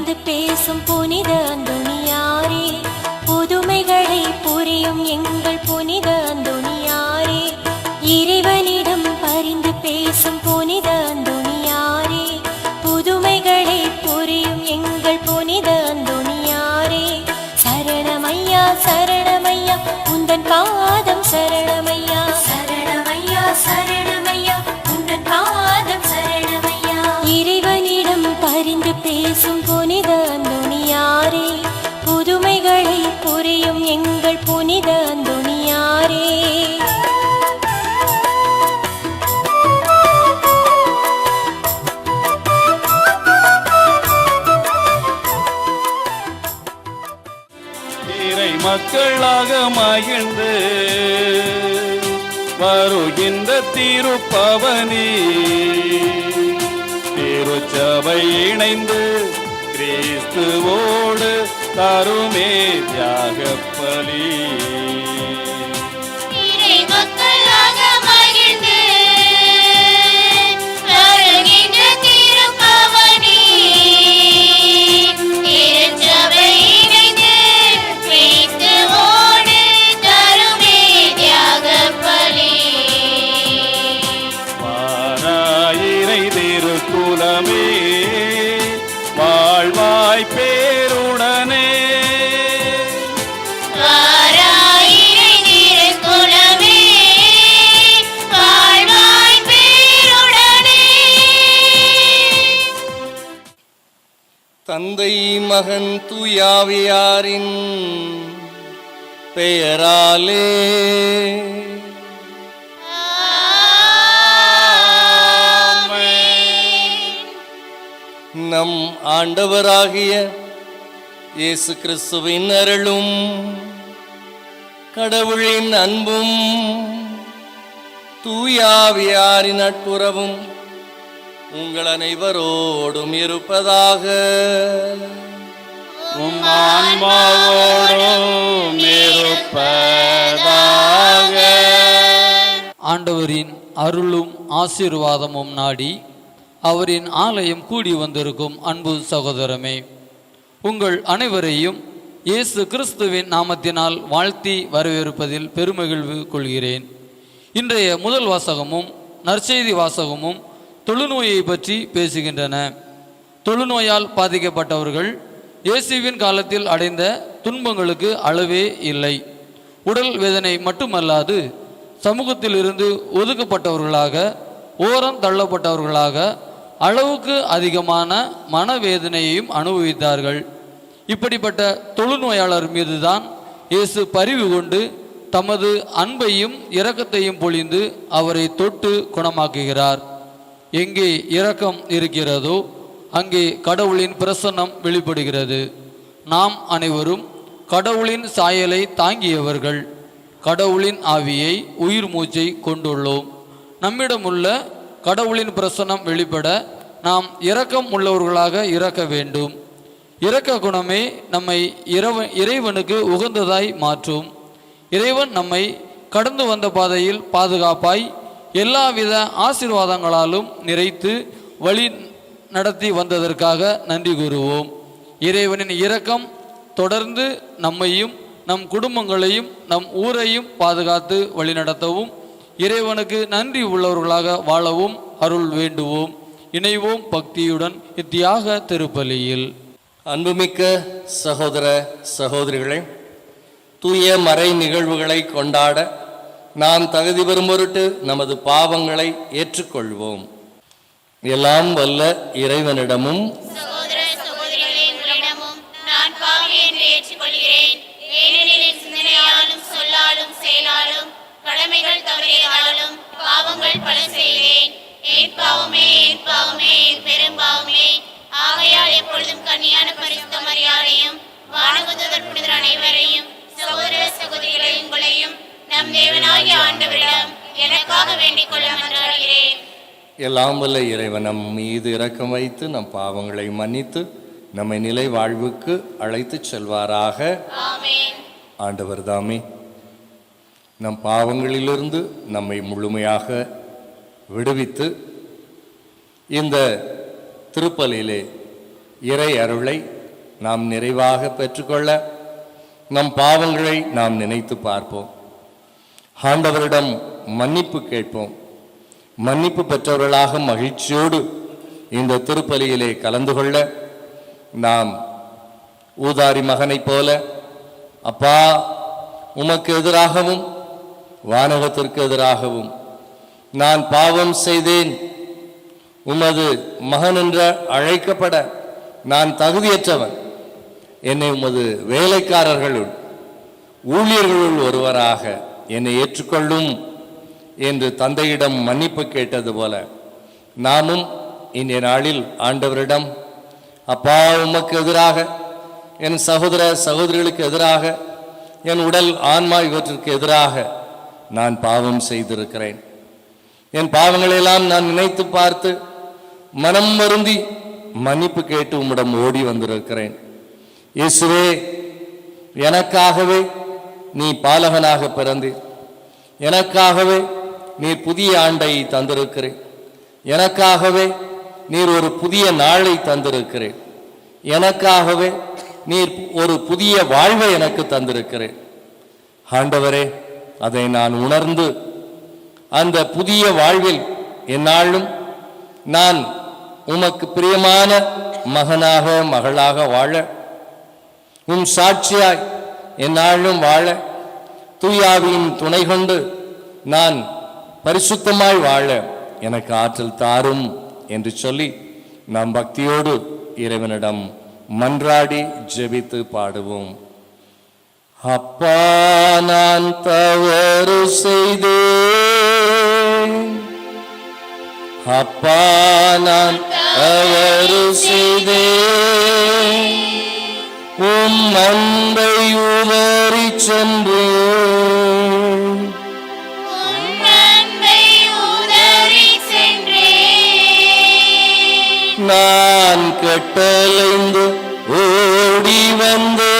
பரிந்து பேசும் புனித அந்தோணியாரே, புதுமைகளை புரியும் எங்கள் புனித அந்தோணியாரே, இறைவனிடம் பரிந்து பேசும் புனித அந்தோணியாரே, புதுமைகளை புரியும் எங்கள் புனித அந்தோணியாரே, சரணமையா சரணமையா உந்தன் பாதம் சரணமையா, சரணமையா சரணமையா உந்தன் பாதம் சரணமையா. இறைவனிடம் பரிந்து பேசும் புனித அந்தோணியாரே, புதுமைகளை புரியும் எங்கள் புனித அந்தோணியாரே. மக்களாக மகிழ்ந்து வருகின்ற திருப்பவனி திருச்சபை இணைந்து கிறிஸ்துவோடு தருமே தியாகப்பலி. குலமே வாழ்வாய் பேருடனே தந்தை மகன் தூயாவியாரின் பெயராலே நம் ஆண்டவராகிய இயேசு கிறிஸ்துவின் அருளும் கடவுளின் அன்பும் தூயாவியாரின் நட்புறவும் உங்கள் அனைவரோடும் இருப்பதாக. உம் ஆன்மாவோடும் இருப்பதாக. ஆண்டவரின் அருளும் ஆசீர்வாதமும் நாடி அவரின் ஆலயம் கூடி வந்திருக்கும் அன்பு சகோதரமே, உங்கள் அனைவரையும் இயேசு கிறிஸ்துவின் நாமத்தினால் வாழ்த்தி வரவேற்பதில் பெருமகிழ்வு கொள்கிறேன். இன்றைய முதல் வாசகமும் நற்செய்தி வாசகமும் தொழுநோயை பற்றி பேசுகின்றன. தொழுநோயால் பாதிக்கப்பட்டவர்கள் இயேசுவின் காலத்தில் அடைந்த துன்பங்களுக்கு அளவே இல்லை. உடல் வேதனை மட்டுமல்லாது சமூகத்திலிருந்து ஒதுக்கப்பட்டவர்களாக, ஓரம் தள்ளப்பட்டவர்களாக, அளவுக்கு அதிகமான மனவேதனையையும் அனுபவித்தார்கள். இப்படிப்பட்ட தொழுநோயாளர் மீதுதான் இயேசு பரிவு கொண்டு தமது அன்பையும் இரக்கத்தையும் பொழிந்து அவரை தொட்டு குணமாக்குகிறார். எங்கே இரக்கம் இருக்கிறதோ அங்கே கடவுளின் பிரசன்னம் வெளிப்படுகிறது. நாம் அனைவரும் கடவுளின் சாயலை தாங்கியவர்கள். கடவுளின் ஆவியை, உயிர் மூச்சை கொண்டுள்ளோம். நம்மிடமுள்ள கடவுளின் பிரசன்னம் வெளிப்பட நாம் இரக்கம் உள்ளவர்களாக இருக்க வேண்டும். இரக்க குணமே நம்மை இறைவனுக்கு உகந்ததாய் மாற்றும். இறைவன் நம்மை கடந்து வந்த பாதையில் பாதுகாப்பாய் எல்லாவித ஆசீர்வாதங்களாலும் நிறைத்து வழி நடத்தி வந்ததற்காக நன்றி கூறுவோம். இறைவனின் இரக்கம் தொடர்ந்து நம்மையும் நம் குடும்பங்களையும் நம் ஊரையும் பாதுகாத்து வழிநடத்தவும் இறைவனுக்கு நன்றி உள்ளவர்களாக வாழவும் அருள் வேண்டுவோம். இணைவோம் பக்தியுடன் இத்தியாக திருப்பலியில். அன்புமிக்க சகோதர சகோதரிகளே, தூய மறை நிகழ்வுகளை கொண்டாட நாம் தகுதி பெறும் பொருட்டு நமது பாவங்களை ஏற்றுக்கொள்வோம். எல்லாம் வல்ல இறைவனிடமும் கடமைகள் தவறியதாலும் பாவங்கள் பல செய்தேன். என் பாவமே என் பாவமே என் பெரும்பாவமே. ஆகையால் எப்பொழுதும் கன்னியான பரிசுத்த மரியாதையும் வானதூதர் புனிதர் அனைவரையும் சகோதர சகோதரிகளை உங்களையும் நம் தேவனாகிய ஆண்டவரிடம் எனக்காக வேண்டிக் கொள்ள மன்றாடுகிறேன். எல்லாம் வல்ல இறைவன் நம் மீது இரக்கம் வைத்து நம் பாவங்களை மன்னித்து நம்மை நிலை வாழ்வுக்கு அழைத்து செல்வாராக. ஆமென். ஆண்டவர் தாமே நம் பாவங்களிலிருந்து நம்மை முழுமையாக விடுவித்து இந்த திருப்பலியிலே இறை அருளை நாம் நிறைவாக பெற்றுக்கொள்ள நம் பாவங்களை நாம் நினைத்து பார்ப்போம். ஆண்டவரிடம் மன்னிப்பு கேட்போம். மன்னிப்பு பெற்றவர்களாக மகிழ்ச்சியோடு இந்த திருப்பலியிலே கலந்து கொள்ள நாம் ஊதாரி மகனைப் போல, அப்பா உமக்கு எதிராகவும் வானகத்திற்கு எதிராகவும் நான் பாவம் செய்தேன், உமது மகன் என்ற அழைக்கப்பட நான் தகுதியற்றவன், என்னை உமது வேலைக்காரர்களுள் ஊழியர்களுள் ஒருவராக என்னை ஏற்றுக்கொள்ளும் என்று தந்தையிடம் மன்னிப்பு கேட்டது போல நாமும் இன்றைய நாளில் ஆண்டவரிடம், அப்பா உமக்கு எதிராக, என் சகோதர சகோதரிகளுக்கு எதிராக, என் உடல் ஆன்மா இவற்றிற்கு எதிராக நான் பாவம் செய்திருக்கிறேன். என் பாவங்களெல்லாம் நான் நினைத்து பார்த்து மனம் வருந்தி மன்னிப்பு கேட்டு உம்மிடம் ஓடி வந்திருக்கிறேன். இயேசுவே, எனக்காகவே நீ பாலகனாக பிறந்தீர். எனக்காகவே நீர் புதிய ஆண்டை தந்திருக்கிறேன். எனக்காகவே நீர் ஒரு புதிய நாளை தந்திருக்கிறேன். எனக்காகவே நீர் ஒரு புதிய வாழ்வை எனக்கு தந்திருக்கிறேன். ஆண்டவரே, அதை நான் உணர்ந்து அந்த புதிய வாழ்வில் எந்நாளும் நான் உமக்கு பிரியமான மகனாக மகளாக வாழ, உம் சாட்சியாய் எந்நாளும் வாழ, தூயாவியின் துணை கொண்டு நான் பரிசுத்தமாய் வாழ எனக்கு ஆற்றல் தாரும் என்று சொல்லி நாம் பக்தியோடு இறைவனிடம் மன்றாடி ஜெபித்து பாடுவோம். அப்பா, நான் தவறு செய்தேன். அப்பா, நான் தவறு செய்தேன். உம் அன்பை உதறி சென்றேன். நான் கட்டளைந்து ஓடி வந்தேன்.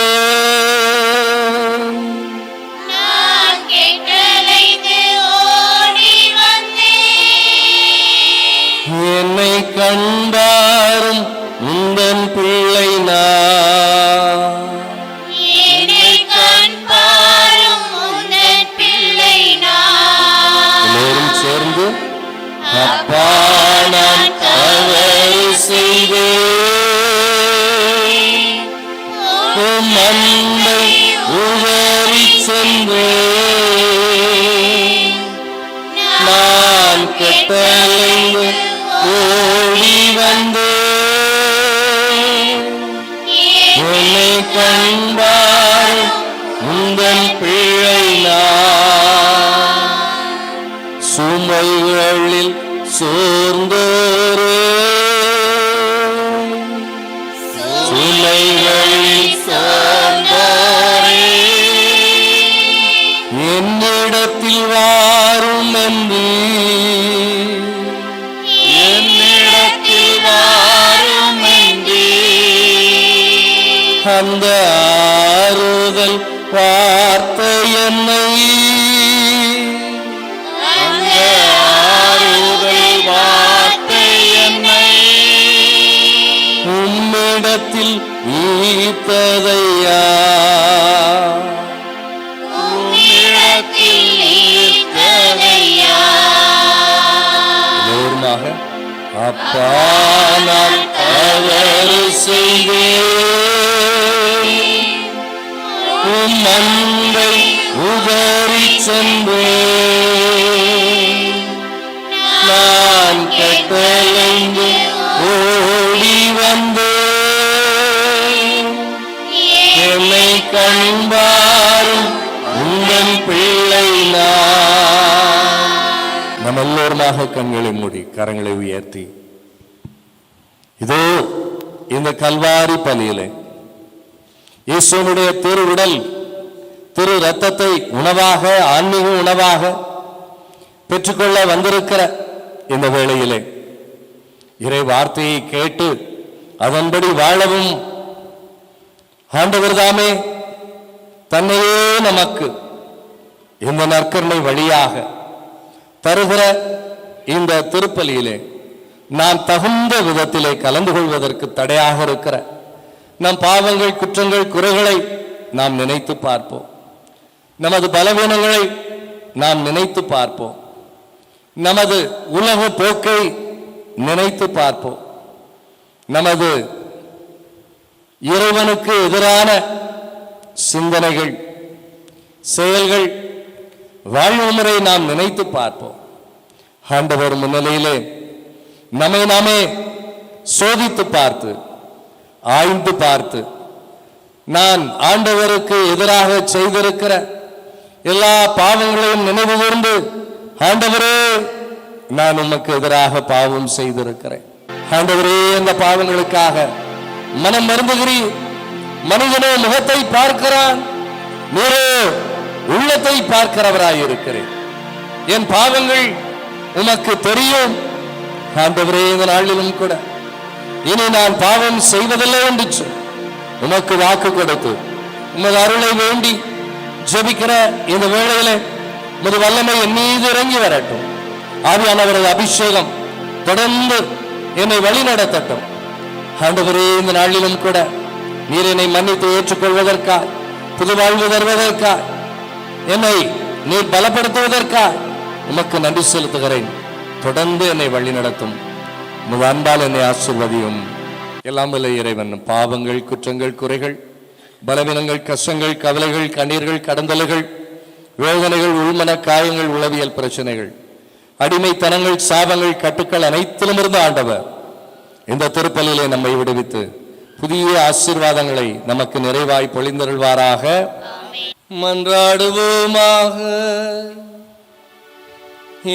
என்னை கண்டாரும் உந்தன் பிள்ளை நான். எல்லோரும் சேர்ந்து, அப்பா நான் தவறு செய்தேன். உம் அன்பை உதறி சென்றேன். நான் கட்டளைந்து ஓடி வந்தேன். என்னை கண்டார் உந்தன் பிள்ளை நான். சுமைகளில் சோர்ந்தோரே, சுமைகளில் சோர்ந்தோரே, என்னிடத்தில் வாரும் என்று, என்னிடத்தில் வாரும் என்று அந்த ஆறுதல் வார்த்தை என்னை, அந்த ஆறுதல் வார்த்தை என்னை உம்மிடத்தில் ஈர்த்ததையா, உம்மிடத்தில் ஈர்த்ததையா. எல்லோருமாக, அப்பா நான் தவறு செய்தேன். உம் அன்பை உதறி சென்றேன். நான் கட்டளைந்து ஓடி வந்தேன். என்னை கண்பாரும் உந்தன் பிள்ளை நான். நம்ம எல்லோருமாக கண்களை மூடி கரங்களை உயர்த்தி, இதோ இந்த கல்வாரி பலியிலே இயேசுவினுடைய திரு உடல் திரு இரத்தத்தை உணவாக, ஆன்மீக உணவாக பெற்றுக்கொள்ள வந்திருக்கிற இந்த வேளையிலே இறை வார்த்தையை கேட்டு அதன்படி வாழவும் ஆண்டவர் தாமே தன்னையே நமக்கு இந்த நற்கருணை வழியாக தருகிற இந்த திருப்பலியிலே நான் தகுந்த விதத்திலே கலந்து கொள்வதற்கு தடையாக இருக்கிற நம் பாவங்கள், குற்றங்கள், குறைகளை நாம் நினைத்து பார்ப்போம். நமது பலவீனங்களை நாம் நினைத்து பார்ப்போம். நமது உலக போக்கை நினைத்து பார்ப்போம். நமது இறைவனுக்கு எதிரான சிந்தனைகள், செயல்கள், வாழ்வு முறை நாம் நினைத்து பார்ப்போம். ஆண்டவர் முன்னிலையிலே நம்மை நாமே சோதித்து பார்த்து, ஆய்ந்து பார்த்து, நான் ஆண்டவருக்கு எதிராக செய்திருக்கிற எல்லா பாவங்களையும் நினைவு கூர்ந்து, ஆண்டவரே, நான் உமக்கு எதிராக பாவம் செய்திருக்கிறேன். ஆண்டவரே, அந்த பாவங்களுக்காக மனம் வருந்துகிறீர். மனிதனோ முகத்தை பார்க்கிறான், நீரோ உள்ளத்தை பார்க்கிறவராயிருக்கிறேன். என் பாவங்கள் உமக்கு தெரியும். ஆண்டவரே, இந்த நாளிலும் கூட இனி நான் பாவம் செய்வதில்லை என்று உமக்கு வாக்கு கொடுத்து உமது அருளை வேண்டி ஜெபிக்கிற இந்த வேளையிலே உமது வல்லமை என் மீது இறங்கி வரட்டும். ஆவியானவரது அபிஷேகம் தொடர்ந்து என்னை வழி நடத்தட்டும். ஆண்டவரே, இந்த நாளிலும் கூட நீர் என்னை மன்னித்து ஏற்றுக்கொள்வதற்காய், புது வாழ்வு தருவதற்காய், என்னை நீர் பலப்படுத்துவதற்காய் உமக்கு நன்றி செலுத்துகிறேன். தொடர்ந்து என்னை வழி நடத்தும். உமது அன்பால் என்னை ஆசீர்வதியும். எல்லாம் வல்ல இறைவன் பாவங்கள், குற்றங்கள், குறைகள், பலவீனங்கள், கஷ்டங்கள், கவலைகள், கண்ணீர்கள், கடந்தல்கள், வேதனைகள், உள்மன காயங்கள், உளவியல் பிரச்சனைகள், அடிமைத்தனங்கள், சாபங்கள், கட்டுக்கள் அனைத்திலும் இருந்து ஆண்டவர் இந்த திருப்பலிலே நம்மை விடுவித்து புதிய ஆசீர்வாதங்களை நமக்கு நிறைவாய் பொழிந்தருள்வாராக. மன்றாடுவோமாக.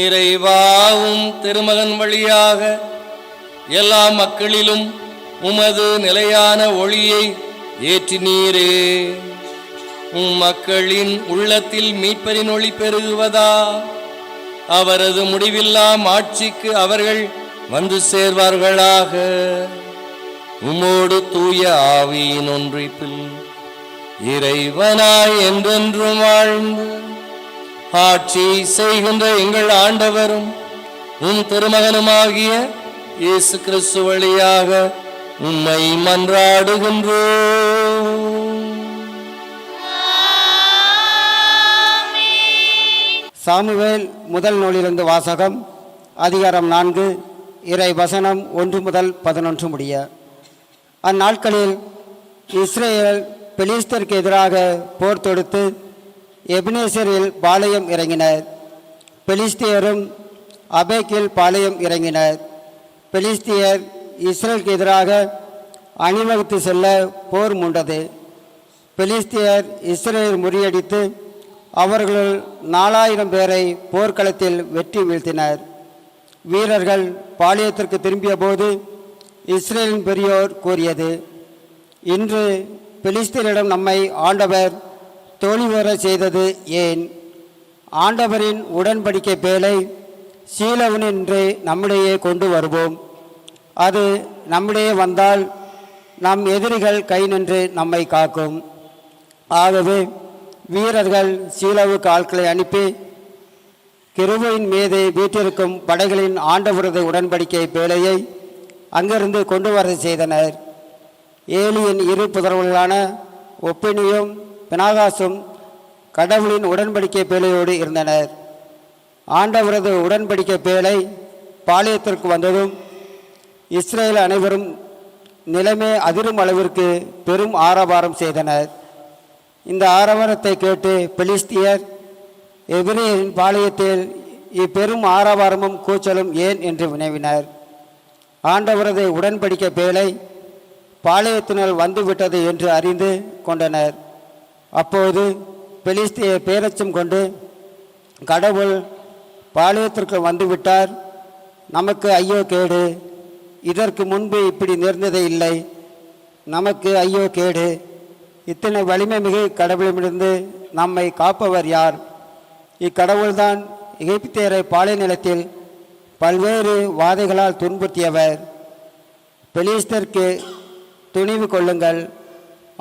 இறைவாவும் திருமகன் வழியாக எல்லா மக்களிலும் உமது நிலையான ஒளியை ஏற்றினீரே. மக்களின் உள்ளத்தில் மீட்பரின் ஒளி பெருகுவதா, அவரது முடிவில்லா ஆட்சிக்கு அவர்கள் வந்து சேர்வார்களாக. உமோடு தூய ஆவியின் ஒன்றிப்பில் இறைவனாய் என்றென்றும் வாழ்ந்து ஆட்சி செய்கின்ற எங்கள் ஆண்டவரும் உம் திருமகனுமாகிய இயேசு கிறிஸ்து வழியாக உம்மை மன்றாடுகின்றோம். சாமுவேல் முதல் நூலிலிருந்து வாசகம். அதிகாரம் 4, இறை வசனம் 1 முதல் 11 முடிய. அந்நாட்களில் இஸ்ரேல் பெலிஸ்தருக்கு எதிராக போர் தொடுத்து எபினேசரில் பாளையம் இறங்கினர். பெலிஸ்தியரும் அபேக்கில் பாளையம் இறங்கினர். பெலிஸ்தியர் இஸ்ரேலுக்கு எதிராக அணிவகுத்து செல்ல போர் மூண்டது. பெலிஸ்தியர் இஸ்ரேல் முறியடித்து அவர்கள் 4000 பேரை போர்க்களத்தில் வெற்றி வீழ்த்தினர். வீரர்கள் பாளையத்திற்கு திரும்பிய போது இஸ்ரேலின் பெரியோர் கூறியது, இன்று பெலிஸ்தியரிடம் நம்மை ஆண்டவர் தோல்வி பெற செய்தது ஏன்? ஆண்டவரின் உடன்படிக்கை பேழை சீலோனின்று நம்மிடையே கொண்டு வருவோம். அது நம்மிடையே வந்தால் நம் எதிரிகள் கை நின்று நம்மை காக்கும். ஆகவே வீரர்கள் சீலோவுக்கு ஆட்களை அனுப்பி கிருபையின் மீது வீட்டிற்கும் படைகளின் ஆண்டவரது உடன்படிக்கை பேழையை அங்கிருந்து கொண்டு வர செய்தனர். ஏலியின் 2 புதல்வர்களான ஒப்பினியும் பினாகாசும் கடவுளின் உடன்படிக்கை பேழையோடு இருந்தனர். ஆண்டவரது உடன்படிக்கை பேழை பாளையத்திற்கு வந்ததும் இஸ்ரேல் அனைவரும் நிலைமை அதிரும் அளவிற்கு பெரும் ஆரவாரம் செய்தனர். இந்த ஆரவாரத்தை கேட்டு பெலிஸ்தியர் எபிரேயரின் பாளையத்தில் இப்பெரும் ஆரவாரமும் கூச்சலும் ஏன் என்று வினவினர். ஆண்டவரது உடன்படிக்கை பேழை பாளையத்தினால் வந்துவிட்டது என்று அறிந்து கொண்டனர். அப்போது பெலிஸ்தியர் பேரச்சம் கொண்டு, கடவுள் பாளையத்திற்கு வந்துவிட்டார், நமக்கு ஐயோ கேடு, இதற்கு முன்பு இப்படி நேர்ந்ததே இல்லை, நமக்கு ஐயோ கேடு, இத்தனை வலிமை மிகு கடவுளிடமிருந்து நம்மை காப்பவர் யார்? இக்கடவுள்தான் எகிப்தியரை பாலை நிலத்தில் பல்வேறு வாதைகளால் துன்புறுத்தியவர். பெலிஸ்தருக்கு துணிவு கொள்ளுங்கள்,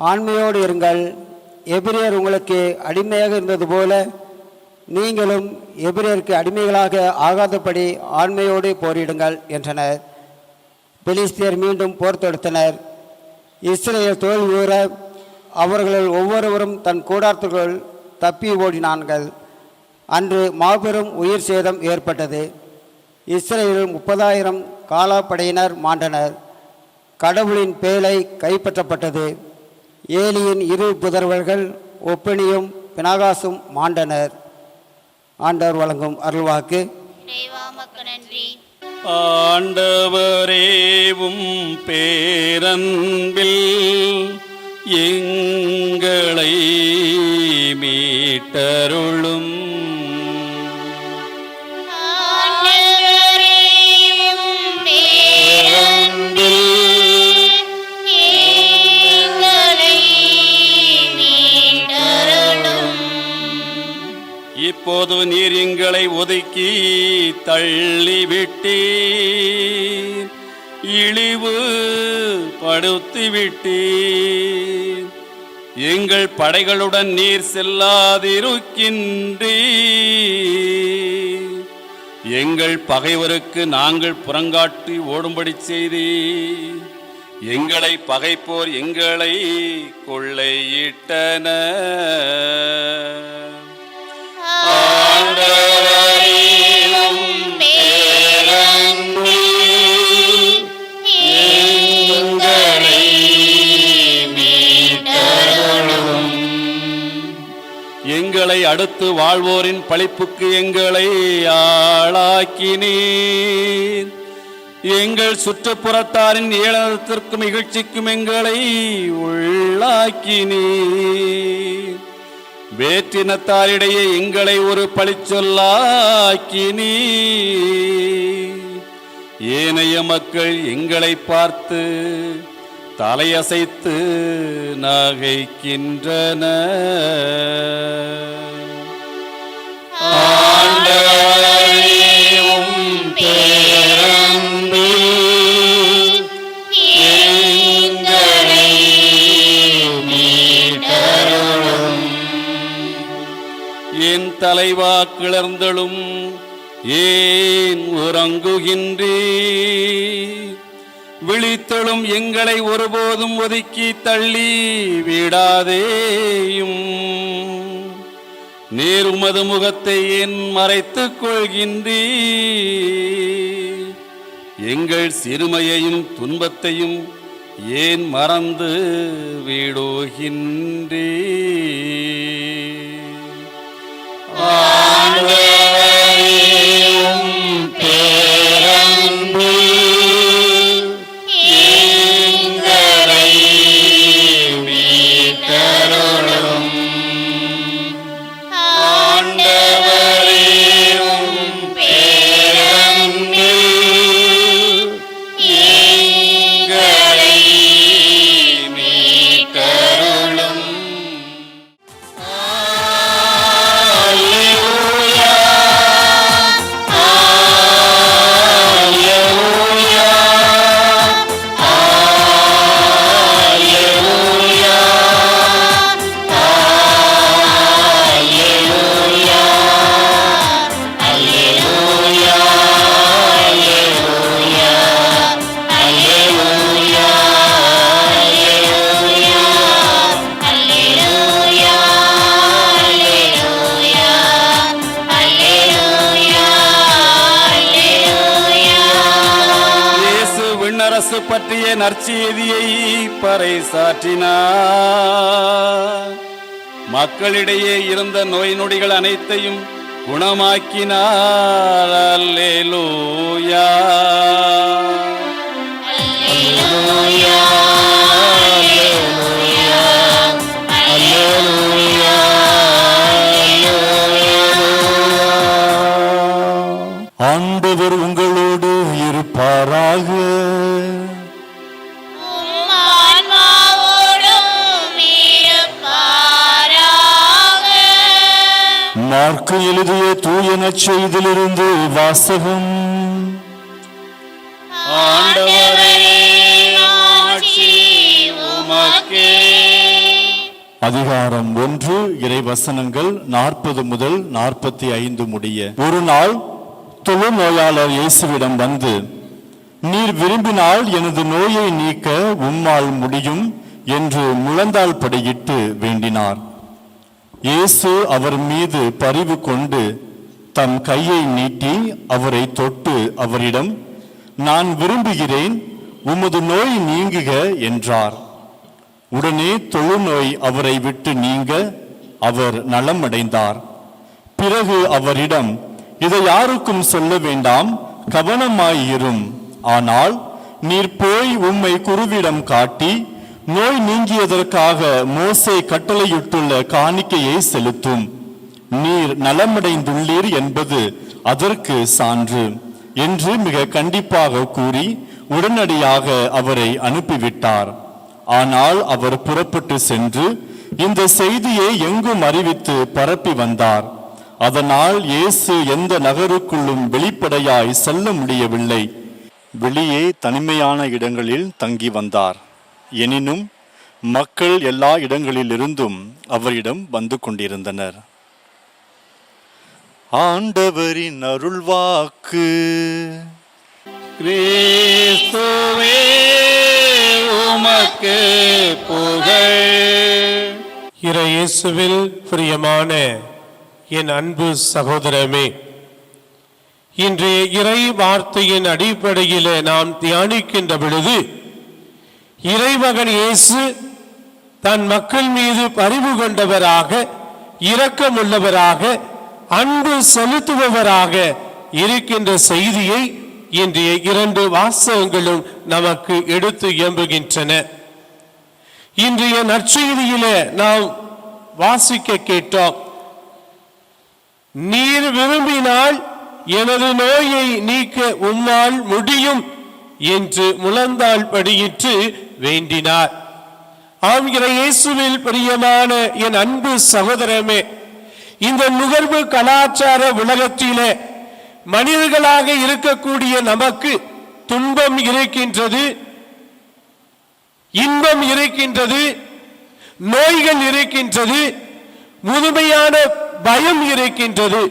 ஆண்மையோடு இருங்கள், எபிரேயர் உங்களுக்கு அடிமையாக இருந்தது போல நீங்களும் எபிரேயருக்கு அடிமைகளாக ஆகாதபடி ஆண்மையோடு போரிடுங்கள் என்றனர். பெலிஸ்தியர் மீண்டும் போர் தொடுத்தனர். இஸ்ரேல் தோல்வியுற அவர்களில் ஒவ்வொருவரும் தன் கூடாரத்துக்குள் தப்பி ஓடினார்கள். அன்று மாபெரும் உயிர் சேதம் ஏற்பட்டது. இஸ்ரேலில் 30,000 காலாப்படையினர் மாண்டனர். கடவுளின் பேழை கைப்பற்றப்பட்டது. ஏலியின் 2 புதல்வர்கள் ஒப்பனியும் பினாகாசும் மாண்டனர். ஆண்டவர் வழங்கும் அருள்வாக்கு. இறைவா உமக்கு நன்றி. ஆண்டவரேவும் பேரன்பில் எங்களை மீட்டருளும். இப்போது நீர் எங்களை ஒதுக்கி தள்ளிவிட்டீர், இழிவு படுத்திவிட்டீர். எங்கள் படைகளுடன் நீர் செல்லாதிருக்கின்றீர். எங்கள் பகைவருக்கு நாங்கள் புறங்காட்டி ஓடும்படி செய்தீர். எங்களை பகைப்போர் எங்களை கொள்ளையிட்டனர். எங்களை அடுத்து வாழ்வோரின் பழிப்புக்கு எங்களை ஆளாக்கினீர். எங்கள் சுற்றுப்புறத்தாரின் ஏளனத்திற்கும் இகழ்ச்சிக்கும் எங்களை உள்ளாக்கினீர். வேற்றினத்தாரிடையே எங்களை ஒரு பழிச்சொல்லாக்கினீர். ஏனைய மக்கள் எங்களை பார்த்து தலையசைத்து நகைக்கின்றனர். என் தலைவா கிளர்ந்தலும் ஏன் உறங்குகின்றீர்? விழித்தலும் எங்களை ஒருபோதும் ஒதுக்கி தள்ளி விடாதேயும். நீர் உமது முகத்தை ஏன் மறைத்துக் கொள்கின்றீர்? எங்கள் சிறுமையையும் துன்பத்தையும் ஏன் மறந்து விடுகின்றீர்? அரசு பற்றிய நற்செய்தியை பறைசாற்றினார். மக்களிடையே இருந்த நோய் நொடிகள் அனைத்தையும் குணமாக்கினார். அல்லேலூயா, அல்லேலூயா, அல்லேலூயா, அல்லேலூயா. ஆண்டவர் உங்களோடு இருப்பாராக. மார்க்கு எழுதிய தூய நற்செய்தியிலிருந்து வாசகம். ஆண்டவரே, ஆட்சி உமக்கே. அதிகாரம் 1, இறைவசனங்கள் 40 முதல் 45 முடிய. ஒரு நாள் தொழுநோயாளர் இயேசுவிடம் வந்து, நீர் விரும்பினால் எனது நோயை நீக்க உம்மால் முடியும் என்று முழந்தாள் படியிட்டு வேண்டினார். இயேசு அவர் மீது பரிவு கொண்டு தம் கையை நீட்டி அவரை தொட்டு அவரிடம், நான் விரும்புகிறேன், உமது நோய் நீங்குக என்றார். உடனே தொழுநோய் அவரை விட்டு நீங்க அவர் நலமடைந்தார். பிறகு அவரிடம், இதை யாருக்கும் சொல்ல வேண்டாம், கவனமாயிரும். ஆனால் நீர் போய் உம்மை குருவிடம் காட்டி நோய் நீங்கியதற்காக மோசே கட்டளையிட்டுள்ள காணிக்கையை செலுத்தும். நீர் நலமடைந்துள்ளீர் என்பது அதற்கு சான்று என்று மிக கண்டிப்பாக கூறி உடனடியாக அவரை அனுப்பிவிட்டார். ஆனால் அவர் புறப்பட்டு சென்று இந்த செய்தியை எங்கும் அறிவித்து பரப்பி வந்தார். அதனால் இயேசு எந்த நகருக்குள்ளும் வெளிப்படையாய் செல்ல முடியவில்லை. வெளியே தனிமையான இடங்களில் தங்கி வந்தார். எனினும் மக்கள் எல்லா இடங்களிலிருந்தும் அவரிடம் வந்து கொண்டிருந்தனர். ஆண்டவரின் அருள்வாக்கு. கிறிஸ்துவே உமக்கு புகழ். இயேசுவில் பிரியமான என் அன்பு சகோதரமே, இன்றைய இறை வார்த்தையின் அடிப்படையில் நாம் தியானிக்கின்ற பொழுது, இறைமகன் இயேசு தன் மக்கள் மீது பரிவு கொண்டவராக, இரக்கமுள்ளவராக, அன்பு செலுத்துபவராக இருக்கின்ற செய்தியை இன்றைய 2 வாசகங்களும் நமக்கு எடுத்து எம்புகின்றன. இன்றைய நற்செய்தியிலே நாம் வாசிக்க கேட்டோம், நீர் விரும்பினால் எனது நோயை நீக்க உம்மால் முடியும் என்று முழந்தாள் படியிட்டு வேண்டினார். ஆம், இயேசுவில் பிரியமான என் அன்பு சகோதரமே, இந்த நுகர்வு கலாச்சார உலகத்திலே மனிதர்களாக இருக்கக்கூடிய நமக்கு துன்பம் இருக்கின்றது, இன்பம் இருக்கின்றது, நோய்கள் இருக்கின்றது, முதுமையான பயம் இருக்கின்றது.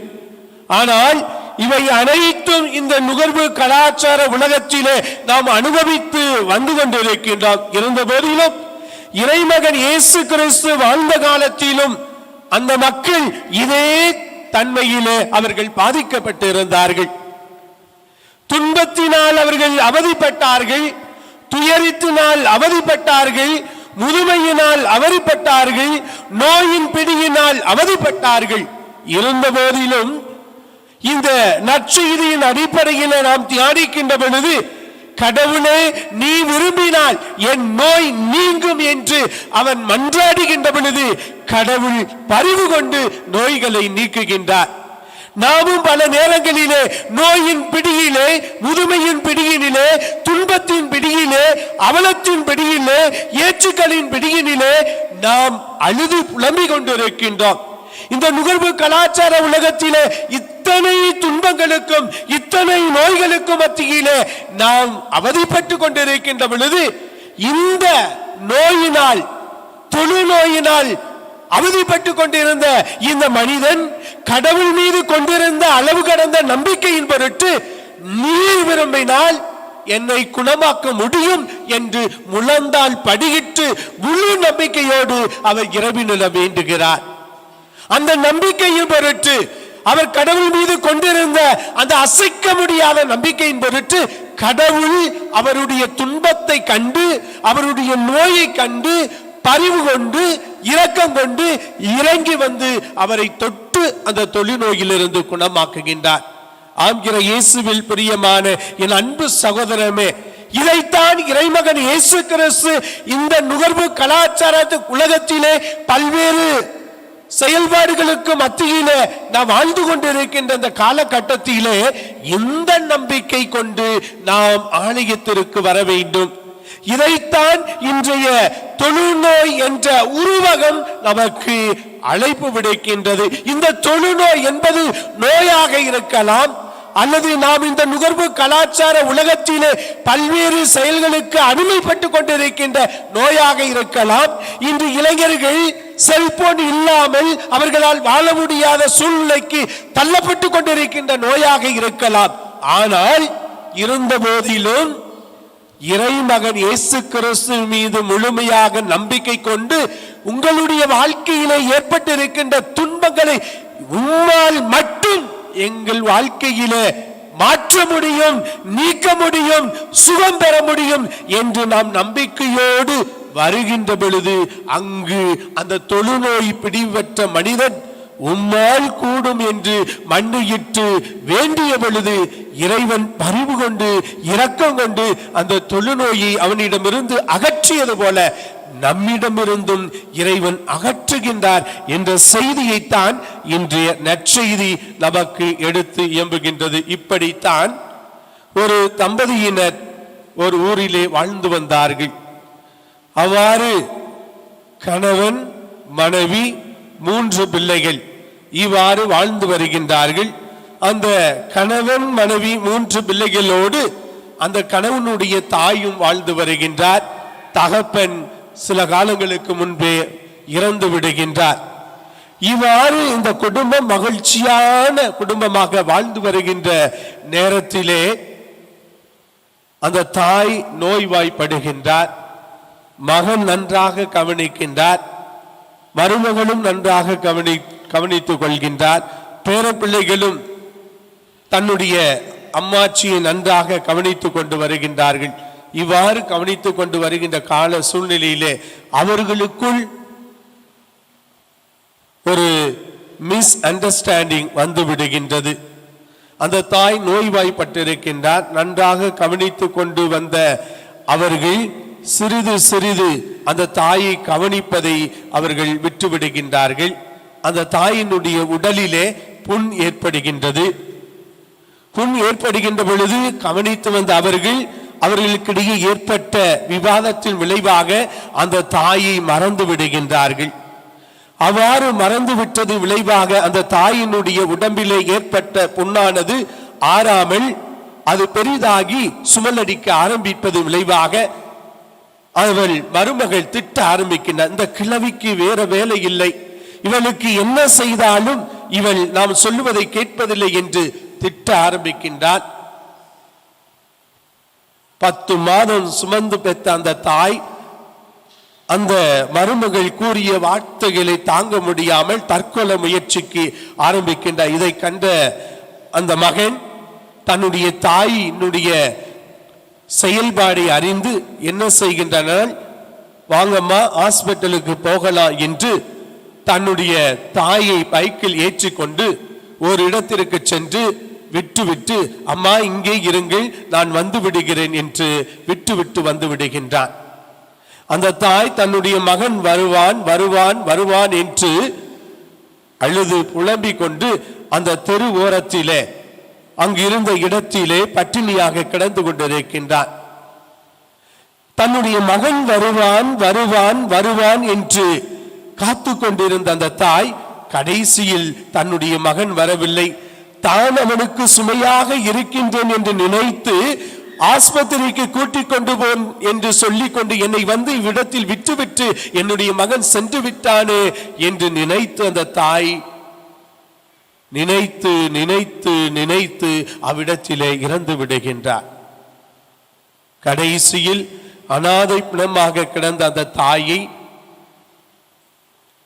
ஆனால் இவை அனைத்தும் இந்த நுகர்வு கலாச்சார உலகத்திலே நாம் அனுபவித்து வந்து கொண்டிருக்கின்றோம். இருந்த போதிலும் இறைமகன் இயேசு கிறிஸ்து வாழ்ந்த காலத்திலும் அந்த மக்கள் இதே தன்மையிலே அவர்கள் பாதிக்கப்பட்டு இருந்தார்கள். துன்பத்தினால் அவர்கள் அவதிப்பட்டார்கள், துயரத்தினால் அவதிப்பட்டார்கள், முதுமையினால் அவதிப்பட்டார்கள், நோயின் பிடியினால் அவதிப்பட்டார்கள். இருந்த போதிலும் இந்த நற்செய்தியின் அடிப்படையில் நாம் தியானிக்கின்ற பொழுது, கடவுளே நீ விரும்பினால் என் நோய் நீங்கும் என்று அவன் மன்றாடுகின்ற பொழுது கடவுள் பரிவு கொண்டு நோய்களை நீக்குகின்றார். நாமும் பல நேரங்களிலே நோயின் பிடியிலே, முதுமையின் பிடியினிலே, துன்பத்தின் பிடியிலே, அவலத்தின் பிடியிலே, ஏற்றுக்களின் பிடியினிலே நாம் அழுது புலம்பிக் கொண்டிருக்கின்றோம். இந்த நுகர்வு கலாச்சார உலகத்திலே இத்தனை துன்பங்களுக்கும் இத்தனை நோய்களுக்கும் மத்தியிலே நாம் அவதிப்பட்டு கொண்டிருக்கின்ற பொழுது, இந்த நோயினால், தொழுநோயினால் அவதிப்பட்டு கொண்டிருந்த இந்த மனிதன் கடவுள் மீது கொண்டிருந்த அளவு கடந்த நம்பிக்கையின் பொருட்டு, நீர் விரும்பினால் என்னை குணமாக்க முடியும் என்று முழந்தால் படியிட்டு முழு நம்பிக்கையோடு அவர் இறைவனிடம் வேண்டுகிறார். அந்த நம்பிக்கையின் பொருட்டு, அவர் கடவுள் மீது கொண்டிருந்த அந்த அசைக்க முடியாத நம்பிக்கையின் பொருட்டு, கடவுள் அவருடைய துன்பத்தை கண்டு, அவருடைய நோயை கண்டு பரிவு கொண்டு இரக்கம் கொண்டு இறங்கி வந்து அவரை தொட்டு அந்த தொழுநோயிலிருந்து குணமாக்குகின்றார். ஆம்கிற இயேசுவில் பிரியமான என் அன்பு சகோதரமே, இதைத்தான் இறைமகன் இயேசு கிறிஸ்து இந்த நுகர்வு கலாச்சார உலகத்திலே பல்வேறு செயல்பாடுகளுக்கு மத்தியிலே நாம் வாழ்ந்து கொண்டிருக்கின்ற இந்த காலகட்டத்திலே எந்த நம்பிக்கை கொண்டு நாம் ஆலயத்திற்கு வர வேண்டும்? இதைத்தான் இன்றைய தொழுநோய் என்ற உருவகம் நமக்கு அழைப்பு விடுக்கின்றது. இந்த தொழுநோய் என்பது நோயாக இருக்கலாம், அல்லது நாம் இந்த நுகர்வு கலாச்சார உலகத்திலே பல்வேறு செயல்களுக்கு அடிமைப்பட்டு கொண்டிருக்கின்ற நோயாக இருக்கலாம். இன்று இளைஞர்கள் செல்போன் இல்லாமல் அவர்களால் வாழ முடியாத சூழ்நிலைக்கு தள்ளப்பட்டு கொண்டிருக்கின்ற நோயாக இருக்கலாம். ஆனால் இருந்த போதிலும் இறைமகன் இயேசு கிறிஸ்து மீது முழுமையாக நம்பிக்கை கொண்டு உங்களுடைய வாழ்க்கையிலே ஏற்பட்டிருக்கின்ற துன்பங்களை உம்மால் மட்டும் எங்கள் வாழ்க்கையிலே மாற்ற முடியும், நீக்க முடியும், சுகம் பெற முடியும் என்று நாம் நம்பிக்கையோடு வருகின்ற பொழுது அங்கு அந்த தொழுநோய் பிடிபட்ட மனிதன் உம்மால் கூடும் என்று மண்டையிட்டு வேண்டிய பொழுது இறைவன் பரிவு கொண்டு இரக்கம் கொண்டு அந்த தொழுநோயை அவனிடமிருந்து அகற்றியது போல நம்மிடமிருந்தும் இறைவன் அகற்றுகின்றார் என்ற செய்தியைத்தான் இன்றைய நற்செய்தி நமக்கு எடுத்து இயம்புகின்றது. இப்படித்தான் ஒரு தம்பதியினர் ஒரு ஊரிலே வாழ்ந்து வந்தார்கள். அவ்வாறு கணவன் மனைவி 3 பிள்ளைகள் இவ்வாறு வாழ்ந்து வருகின்றார்கள். அந்த கணவன் மனைவி 3 பிள்ளைகளோடு அந்த கணவனுடைய தாயும் வாழ்ந்து வருகின்றார். தகப்பன் சில காலங்களுக்கு முன்பே இறந்து விடுகின்றார். இவ்வாறு இந்த குடும்பம் மகிழ்ச்சியான குடும்பமாக வாழ்ந்து வருகின்ற நேரத்திலே அந்த தாய் நோய்வாய்ப்படுகின்றார். மகன் நன்றாக கவனிக்கின்றார், மருமகளும் நன்றாக கவனித்துக் கொள்கின்றார். பேரப்பிள்ளைகளும் தன்னுடைய அம்மாச்சியை நன்றாக கவனித்துக் கொண்டு வருகின்றார்கள். இவ்வாறு கவனித்துக் கொண்டு வருகின்ற கால சூழ்நிலையிலே அவர்களுக்குள் ஒரு மிஸ் அண்டர்ஸ்டாண்டிங் வந்து விடுகின்றது. அந்த தாய் நோய்வாய்ப்பட்டிருக்கின்றார். நன்றாக கவனித்துக் கொண்டு வந்த அவர்கள் சிறிது சிறிது அந்த தாயை கவனிப்பதை அவர்கள் விட்டுவிடுகின்றார்கள். அந்த தாயினுடைய உடலிலே புண் ஏற்படுகின்றது. புண் ஏற்படுகின்ற பொழுது கவனித்து வந்த அவர்களுக்கிடையே ஏற்பட்ட விவாதத்தின் விளைவாக அந்த தாயை மறந்து விடுகின்றார்கள். அவ்வாறு மறந்து விட்டது விளைவாக அந்த தாயினுடைய உடம்பிலே ஏற்பட்ட புண்ணானது ஆறாமல் அது பெரிதாகி சுமலடிக்க ஆரம்பிப்பது விளைவாக அவள் மருமகள் திட்ட ஆரம்பிக்கின்றார். இந்த கிழவிக்கு வேற வேலை இல்லை, இவளுக்கு என்ன செய்தாலும் இவள் நாம் சொல்லுவதை கேட்பதில்லை என்று திட்ட ஆரம்பிக்கின்றார். 10 மாதம் சுமந்து பெற்ற அந்த தாய் அந்த மருமகள் கூறிய வார்த்தைகளை தாங்க முடியாமல் தற்கொலை முயற்சிக்கு ஆரம்பிக்கின்றார். இதை கண்ட அந்த மகன் தன்னுடைய தாயினுடைய செயல்பாடை அறிந்து என்ன செய்கின்றனர், வாங்கம்மா ஹாஸ்பிட்டலுக்கு போகலாம் என்று தன்னுடைய தாயை பைக்கில் ஏற்றிக்கொண்டு ஒரு இடத்திற்கு சென்று விட்டு அம்மா இங்கே இருங்கள், நான் வந்து விடுகிறேன் என்று விட்டு வந்து விடுகின்றான். அந்த தாய் தன்னுடைய மகன் வருவான் வருவான் வருவான் என்று அழுது புலம்பிக் கொண்டு அந்த தெரு ஓரத்திலே அங்கிருந்த இடத்திலே பட்டினியாக கிடந்து கொண்டிருக்கின்றான். தன்னுடைய மகன் வருவான் வருவான் வருவான் என்று காத்து கொண்டிருந்த அந்த தாய் கடைசியில் தன்னுடைய மகன் வரவில்லை, தான் அவனுக்கு சுமையாக இருக்கின்றேன் என்று நினைத்து ஆஸ்பத்திரிக்கு கூட்டிக் கொண்டு போன் என்று சொல்லிக் கொண்டு என்னை வந்து இவ்விடத்தில் விட்டுவிட்டு என்னுடைய மகன் சென்று விட்டானே என்று நினைத்து அந்த தாய் நினைத்து நினைத்து நினைத்து அவ்விடத்திலே இறந்து விடுகின்றார். கடைசியில் அனாதை பிணமாக கிடந்த அந்த தாயை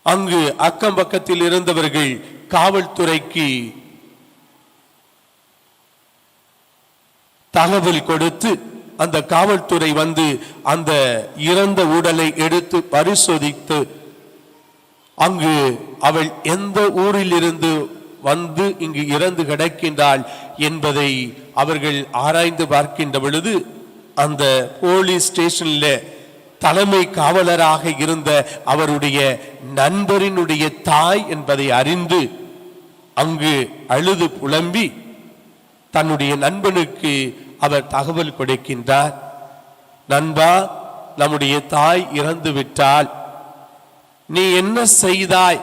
அங்கு அக்கம் பக்கத்தில் இருந்தவர்கள் காவல்துறைக்கு தகவல் கொடுத்து அந்த காவல்துறை வந்து அந்த இறந்த உடலை எடுத்து பரிசோதித்து அங்கு அவள் எந்த ஊரில் இருந்து வந்து இங்கு இறந்து கிடக்கின்றாள் என்பதை அவர்கள் ஆராய்ந்து பார்க்கின்ற பொழுது அந்த போலீஸ் ஸ்டேஷன்ல தலைமை காவலராக இருந்த அவருடைய நண்பரினுடைய தாய் என்பதை அறிந்து அங்கு அழுது புலம்பி தன்னுடைய நண்பனுக்கு அவர் தகவல் கொடுக்கின்றார். நண்பா, நம்முடைய தாய் இறந்து விட்டாள், நீ என்ன செய்தாய்?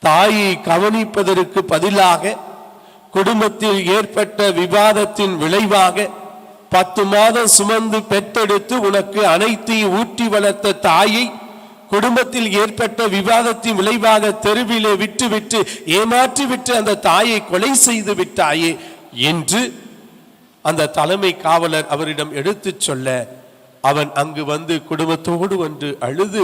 தாயை கவனிப்பதற்கு பதிலாக குடும்பத்தில் ஏற்பட்ட விவாதத்தின் விளைவாக 10 மாதம் சுமந்து பெற்றெடுத்து உனக்கு அனைத்தையும் ஊட்டி வளர்த்த தாயை குடும்பத்தில் ஏற்பட்ட விவாதத்தின் விளைவாக தெருவிலே விட்டு ஏமாற்றி விட்டு அந்த தாயை கொலை செய்து விட்டாயே என்று அந்த தலைமை காவலர் அவரிடம் எடுத்துச் சொல்ல அவன் அங்கு வந்து குடும்பத்தோடு வந்து அழுது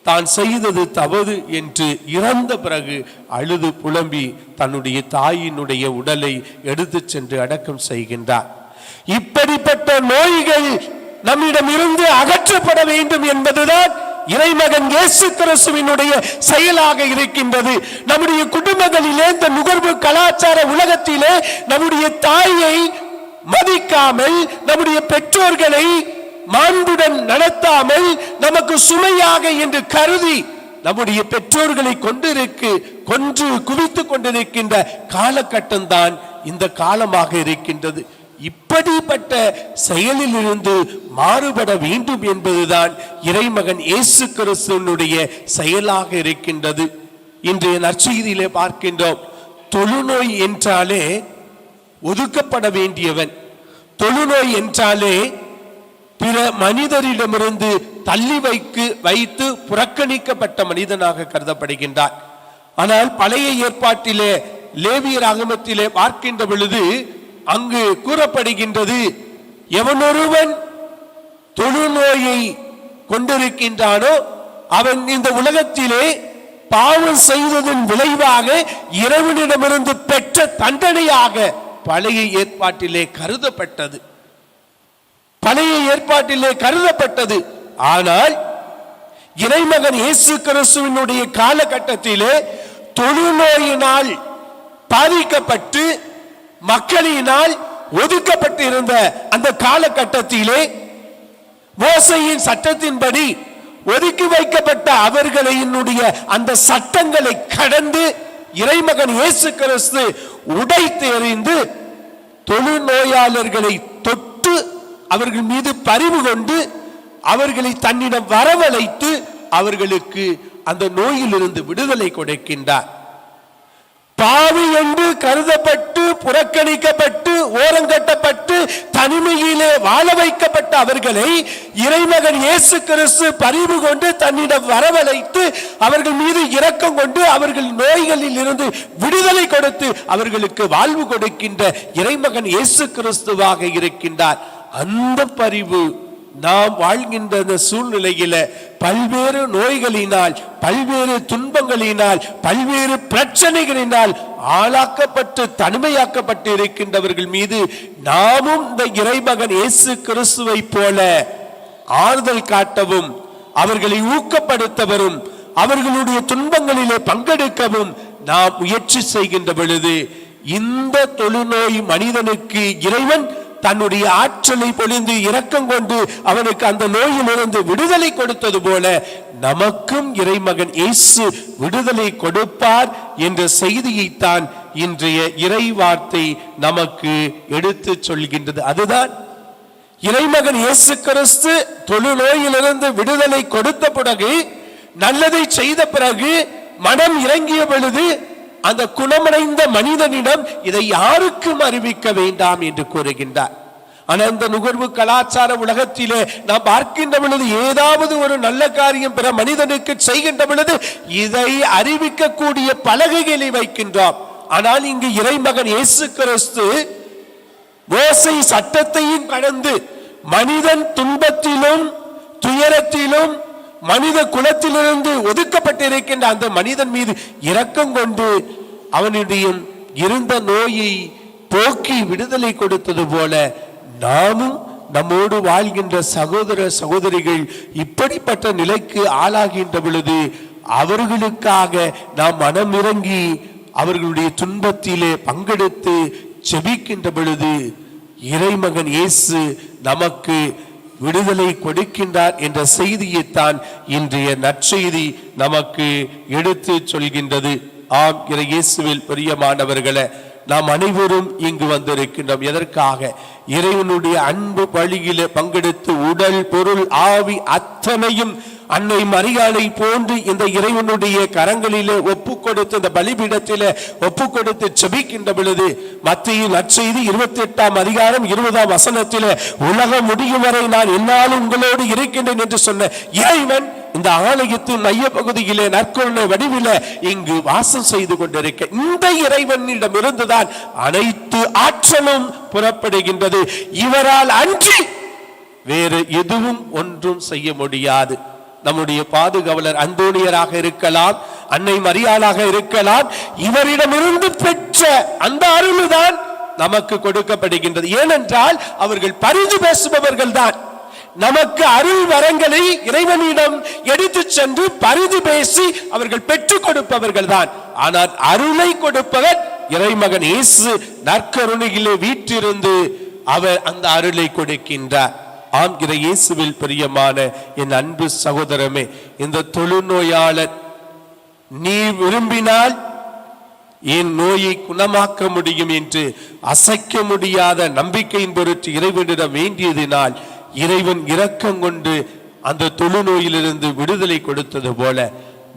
தான் செய்தது தவறு என்று இறந்த பிறகு அழுது புலம்பி தன்னுடைய தாயினுடைய உடலை எடுத்து சென்று அடக்கம் செய்கின்றார். இப்படிப்பட்ட நோய்கள் நம்மிடம் இருந்து அகற்றப்பட வேண்டும் என்பதுதான் இறைமகன் இயேசு கிறிஸ்துவினுடைய செயலாக இருக்கின்றது. நம்முடைய குடும்பங்களிலே, இந்த நுகர்வு கலாச்சார உலகத்திலே நம்முடைய தாயை மதிக்காமல், நம்முடைய பெற்றோர்களை மாண்புடன் நடத்தாமல், நமக்கு சுமையாக என்று கருதி நம்முடைய பெற்றோர்களை கொன்று குவித்துக் கொண்டிருக்கின்ற காலகட்டம் தான் இந்த காலமாக இருக்கின்றது. இப்படிப்பட்ட செயலில் இருந்து மாறுபட வேண்டும் என்பதுதான் இறைமகன் இயேசு கிறிஸ்துவினுடைய செயலாக இருக்கின்றது. இன்றைய நற்செய்தியிலே பார்க்கின்றோம், தொழுநோய் என்றாலே ஒதுக்கப்பட வேண்டியவன், தொழுநோய் என்றாலே பிற மனிதரிடமிருந்து தள்ளி வைத்து புறக்கணிக்கப்பட்ட மனிதனாக கருதப்படுகின்றார். ஆனால் பழைய ஏற்பாட்டிலே லேவியர் ஆகமத்திலே பார்க்கின்ற பொழுது அங்கு கூறப்படுகின்றது, எவனொருவன் தொழுநோயை கொண்டிருக்கின்றானோ அவன் இந்த உலகத்திலே பாவம் செய்ததன் விளைவாக இறைவனிடமிருந்து பெற்ற தண்டனையாக பழைய ஏற்பாட்டிலே கருதப்பட்டது. ஆனால் இறைமகன் இயேசு கிறிஸ்துவினுடைய காலகட்டத்திலே தொழுநோயினால் பாதிக்கப்பட்டு மக்களினால் ஒதுக்கப்பட்டிருந்த அந்த காலகட்டத்திலே மோசேயின் சட்டத்தின்படி ஒதுக்கி வைக்கப்பட்ட அவர்களினுடைய அந்த சட்டங்களை கடந்து இறைமகன் இயேசு கிறிஸ்து உடைத்து எறிந்து தொழுநோயாளர்களை தொட்டு அவர்கள் மீது பரிவு கொண்டு அவர்களை தன்னிடம் வரவழைத்து அவர்களுக்கு அந்த நோயிலிருந்து விடுதலை கொடுக்கின்றார். பாவி என்று கருதப்பட்டு புறக்கணிக்கப்பட்டு ஓரங்கட்டப்பட்டு தனிமையிலே வாழ வைக்கப்பட்ட அவர்களை இறைமகன் இயேசு கிறிஸ்து பரிவு கொண்டு தன்னிடம் வரவழைத்து அவர்கள் மீது இரக்கம் கொண்டு அவர்கள் நோய்களில் இருந்து விடுதலை கொடுத்து அவர்களுக்கு வாழ்வு கொடுக்கின்ற இறைமகன் இயேசு கிறிஸ்துவாக இருக்கின்றார். அந்த பரிவு நாம் வாழ்கின்ற சூழ்நிலையில பல்வேறு நோய்களினால், பல்வேறு துன்பங்களினால், பல்வேறு பிரச்சனைகளினால் ஆளாக்கப்பட்டு தனிமையாக்கப்பட்டு இருக்கின்றவர்கள் மீது நாமும் இந்த இறைமகன் இயேசு கிறிஸ்துவை போல ஆறுதல் காட்டவும், அவர்களை ஊக்கப்படுத்தவும், அவர்களுடைய துன்பங்களிலே பங்கெடுக்கவும் நாம் முயற்சி செய்கின்ற பொழுது இந்த தொழுநோய் மனிதனுக்கு இறைவன் தன்னுடைய ஆற்றலை பொழிந்து இரக்கம் கொண்டு அவனுக்கு அந்த நோயிலிருந்து விடுதலை கொடுத்தது போல நமக்கும் இறைமகன் இயேசு விடுதலை கொடுப்பார் என்ற செய்தியைத்தான் இன்றைய இறை வார்த்தை நமக்கு எடுத்து சொல்கின்றது. அதுதான் இறைமகன் இயேசு கிறிஸ்து தொழுநோயிலிருந்து விடுதலை கொடுத்த பிறகு, நல்லதை செய்த பிறகு, மனம் இறங்கிய பொழுது அந்த குணமடைந்த மனிதனிடம் இதை யாருக்கும் அறிவிக்க வேண்டாம் என்று கூறுகின்றார். ஆனால் இந்த நுகர்வு கலாச்சார உலகத்திலே நாம் பார்க்கின்ற பொழுது ஏதாவது ஒரு நல்ல காரியம் பிற மனிதனுக்கு செய்கின்ற பொழுது இதை அறிவிக்கக்கூடிய பலகைகளை வைக்கின்றோம். ஆனால் இங்கு இறைமகன் இயேசு கிறிஸ்து மோசே சட்டத்தையும் கடந்து மனிதன் துன்பத்திலும் துயரத்திலும் மனித குலத்திலிருந்து ஒதுக்கப்பட்டிருக்கின்ற அந்த மனிதன் மீது இரக்கம் கொண்டு அவனுடைய இருந்த நோயை போக்கி விடுதலை கொடுத்தது போல நாமும் நம்மோடு வாழ்கின்ற சகோதர சகோதரிகள் இப்படிப்பட்ட நிலைக்கு ஆளாகின்ற பொழுது அவர்களுக்காக நாம் மனம் இறங்கி அவர்களுடைய துன்பத்திலே பங்கெடுத்து செபிக்கின்ற பொழுது இறைமகன் இயேசு நமக்கு விடுதலை கொடுக்கின்றார் என்ற செய்தியைத்தான் இன்றைய நற்செய்தி நமக்கு எடுத்து சொல்கின்றது. ஆம், இயேசுவில் பிரியமானவர்களே, நாம் அனைவரும் இங்கு வந்திருக்கின்றோம். எதற்காக? இறைவனுடைய அன்பு பலியிலே பங்கெடுத்து உடல் பொருள் ஆவி அத்தனையும் அன்னை மரியாதை போன்று இந்த இறைவனுடைய கரங்களிலே ஒப்பு கொடுத்து இந்த பலிபீடத்திலே ஒப்பு கொடுத்து செபிக்கின்ற பொழுது மத்தேயு நற்செய்தி 28ஆம் அதிகாரம் 20ஆம் வசனத்திலே உலகம் முடியும் வரை நான் என்னாலும் உங்களோடு இருக்கின்றேன் என்று சொன்ன இறைவன் இந்த ஆலயத்தின் மைய பகுதியிலே நற்கருணை வடிவில இங்கு வாசம் செய்து கொண்டிருக்க இந்த இறைவனிடம் இருந்துதான் அனைத்து ஆற்றலும் புறப்படுகின்றது. இவரால் அன்றி வேறு எதுவும் ஒன்றும் செய்ய முடியாது. நம்முடைய பாதுகாவலர் அந்தோணியராக இருக்கலாம், அன்னை மரியாளாக இருக்கலாம், இவரிடமிருந்து பெற்ற அந்த அருள்தான் நமக்கு கொடுக்கப்படுகின்றது. ஏனென்றால் அவர்கள் பரிந்து பேசுபவர்கள் தான். நமக்கு அருள் வரங்களை இறைவனிடம் எடுத்து சென்று பரிந்து பேசி அவர்கள் பெற்றுக் கொடுப்பவர்கள் தான். ஆனால் அருளை கொடுப்பவர் இறைமகன் இயேசு நற்கருணையிலே வீற்றிருந்து அவர் அந்த அருளை கொடுக்கின்றார். ஆம், இயேசுவில் பிரியமான என் அன்பு சகோதரமே, இந்த தொழுநோயாளர் நீ விரும்பினால் என் நோயை குணமாக்க முடியும் என்று அசைக்க முடியாத நம்பிக்கையின் பொருட்டு இறைவனிடம் வேண்டியதினால் இறைவன் இரக்கம் கொண்டு அந்த தொழுநோயிலிருந்து விடுதலை கொடுத்தது போல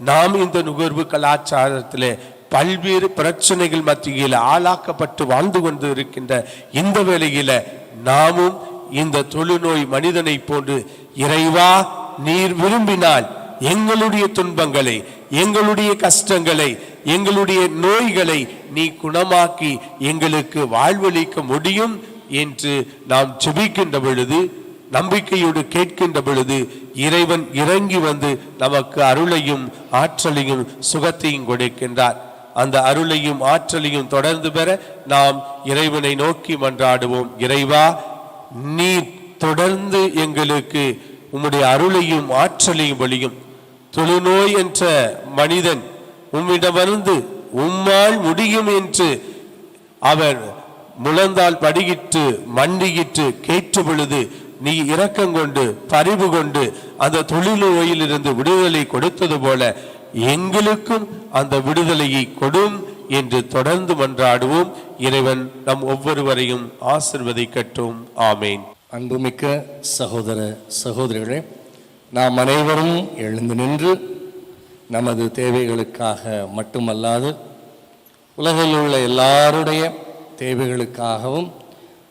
நாம் இந்த நுகர்வு கலாச்சாரத்திலே பல்வேறு பிரச்சனைகள் மத்தியில் ஆளாக்கப்பட்டு வாழ்ந்து கொண்டு இருக்கின்ற இந்த வேளையில நாமும் இந்த தொழுநோய் மனிதனை போன்று இறைவா நீர் விரும்பினால் எங்களுடைய துன்பங்களை, எங்களுடைய கஷ்டங்களை, எங்களுடைய நோய்களை நீ குணமாக்கி எங்களுக்கு வாழ்வளிக்க முடியும் என்று நாம் ஜெபிக்கின்ற பொழுது, நம்பிக்கையோடு கேட்கின்ற பொழுது இறைவன் இறங்கி வந்து நமக்கு அருளையும் ஆற்றலையும் சுகத்தையும் கொடுக்கின்றார். அந்த அருளையும் ஆற்றலையும் தொடர்ந்து பெற நாம் இறைவனை நோக்கி மன்றாடுவோம். இறைவா, நீ தொடர்ந்து எங்களுக்கு உம்முடைய அருளையும் ஆற்றலையும் வழியும். தொழுநோய் என்ற மனிதன் உம்மிடமிருந்து உம்மால் முடியும் என்று அவர் முழந்தால் படியிட்டு மண்டியிட்டு கேட்ட பொழுது நீ இரக்கம் கொண்டு பரிவு கொண்டு அந்த தொழுநோயிலிருந்து விடுதலை கொடுத்தது போல எங்களுக்கும் அந்த விடுதலையை கொடும் என்று தொடர்ந்து மன்றாடுவோம். இறைவன் நம் ஒவ்வொருவரையும் ஆசிர்வதிக்கட்டும். ஆமேன். அன்புமிக்க சகோதர சகோதரிகளே, நாம் அனைவரும் எழுந்து நின்று நமது தேவைகளுக்காக மட்டுமல்லாது உலகில் உள்ள எல்லாருடைய தேவைகளுக்காகவும்